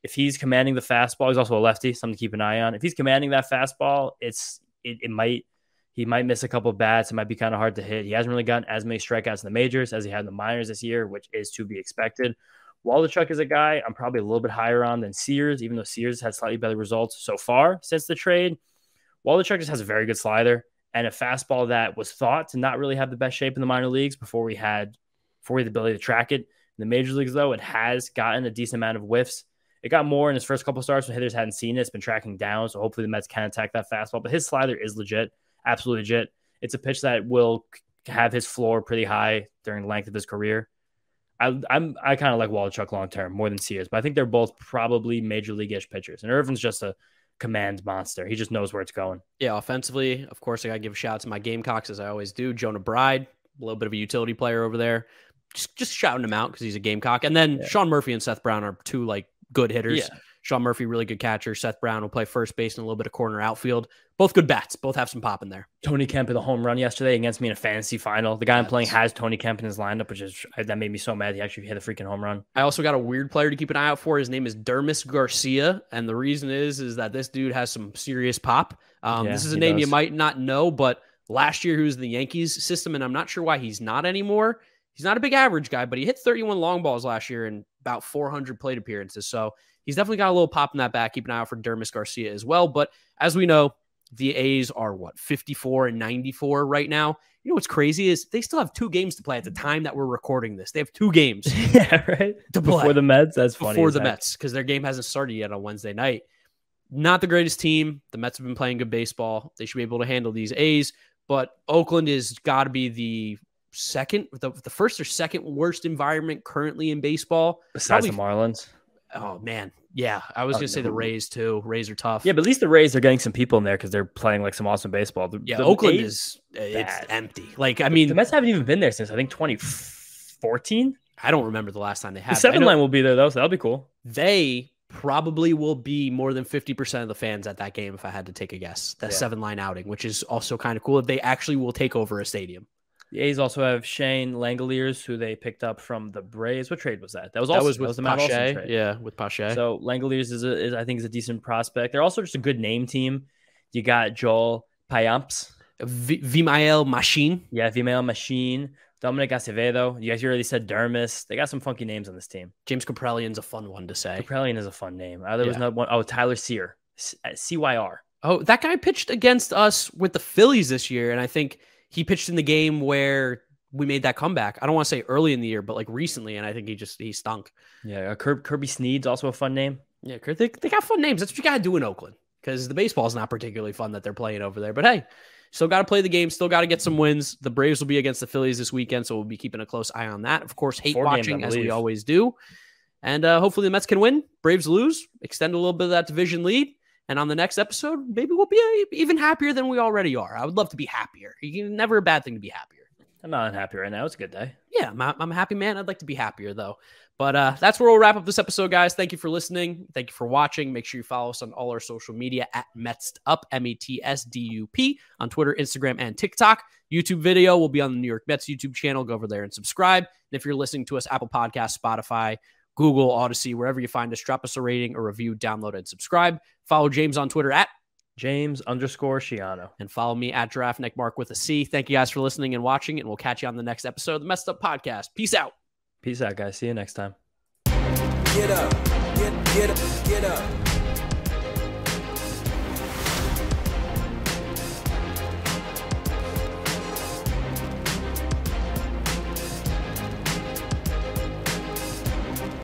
If he's commanding the fastball, he's also a lefty, something to keep an eye on. If he's commanding that fastball, he might miss a couple of bats. It might be kind of hard to hit. He hasn't really gotten as many strikeouts in the majors as he had in the minors this year, which is to be expected. Waldichuk is a guy I'm probably a little bit higher on than Sears, even though Sears had slightly better results so far since the trade. Waldichuk just has a very good slider and a fastball that was thought to not really have the best shape in the minor leagues before we had the ability to track it. In the major leagues, though, it has gotten a decent amount of whiffs. It got more in his first couple starts when hitters hadn't seen it. It's been tracking down, so hopefully the Mets can attack that fastball. But his slider is legit, absolutely legit. It's a pitch that will have his floor pretty high during the length of his career. I kind of like Waldichuk long term more than Sears, but I think they're both probably major league-ish pitchers. And Irvin's just a command monster. He just knows where it's going. Yeah, offensively, of course, I got to give a shout out to my Gamecocks, as I always do. Jonah Bride, a little bit of a utility player over there. Just shouting him out because he's a Gamecock. And then Sean Murphy and Seth Brown are two like good hitters. Yeah. Sean Murphy, really good catcher. Seth Brown will play first base and a little bit of corner outfield. Both good bats. Both have some pop in there. Tony Kemp hit a home run yesterday against me in a fantasy final. The guy I'm playing has Tony Kemp in his lineup, that made me so mad. He actually hit a freaking home run. I also got a weird player to keep an eye out for. His name is Dermis Garcia. And the reason is that this dude has some serious pop. This is a name you might not know, but last year he was in the Yankees system, and I'm not sure why he's not anymore. He's not a big average guy, but he hit 31 long balls last year in about 400 plate appearances. So he's definitely got a little pop in that back. Keep an eye out for Dermis Garcia as well. But as we know, the A's are 54 and 94 right now. You know what's crazy is they still have 2 games to play at the time that we're recording this. They have 2 games. Yeah, right. To play. Before the Mets. That's funny. Before the Mets, because their game hasn't started yet on Wednesday night. Not the greatest team. The Mets have been playing good baseball. They should be able to handle these A's. But Oakland has got to be the first or second worst environment currently in baseball. Besides the Marlins. Oh, man. Yeah, I was going to say the Rays, too. Rays are tough. Yeah, but at least the Rays are getting some people in there because they're playing like some awesome baseball. The Oakland it's empty. Like, I mean, the Mets haven't even been there since, I think, 2014. I don't remember the last time they had. The 7 line will be there, though, so that'll be cool. They probably will be more than 50% of the fans at that game, if I had to take a guess. That 7 line outing, which is also kind of cool. They actually will take over a stadium. The A's also have Shane Langoliers, who they picked up from the Braves. What trade was that? That was with the Pache. Yeah, with Pache. So Langoliers is I think is a decent prospect. They're also just a good name team. You got Joel Payamps, Mcneil Machine. Yeah, Mcneil Machine. Dominic Acevedo. You guys already said Dermis. They got some funky names on this team. James Kaprelian's a fun one to say. Kaprelian is a fun name. There was another one. Oh, Tyler Sear, CYR. Oh, that guy pitched against us with the Phillies this year, and I think he pitched in the game where we made that comeback. I don't want to say early in the year, but like recently, and I think he stunk. Yeah, Kirby Sneed's also a fun name. Yeah, they got fun names. That's what you got to do in Oakland because the baseball's not particularly fun that they're playing over there. But hey, still got to play the game, still got to get some wins. The Braves will be against the Phillies this weekend, so we'll be keeping a close eye on that. Of course, watching as we always do. And hopefully the Mets can win. Braves lose, extend a little bit of that division lead. And on the next episode, maybe we'll be even happier than we already are. I would love to be happier. Never a bad thing to be happier. I'm not unhappy right now. It's a good day. Yeah, I'm a happy man. I'd like to be happier, though. But that's where we'll wrap up this episode, guys. Thank you for listening. Thank you for watching. Make sure you follow us on all our social media at Mets'd Up, METSDUP, on Twitter, Instagram, and TikTok. YouTube video will be on the New York Mets YouTube channel. Go over there and subscribe. And if you're listening to us, Apple Podcasts, Spotify, Google, Odyssey, wherever you find us, drop us a rating, a review, download, and subscribe. Follow James on Twitter at James_Shiano. And follow me at GiraffeNeckMark with a C. Thank you guys for listening and watching, and we'll catch you on the next episode of the Mets'd Up Podcast. Peace out. Peace out, guys. See you next time. Get up. Get up.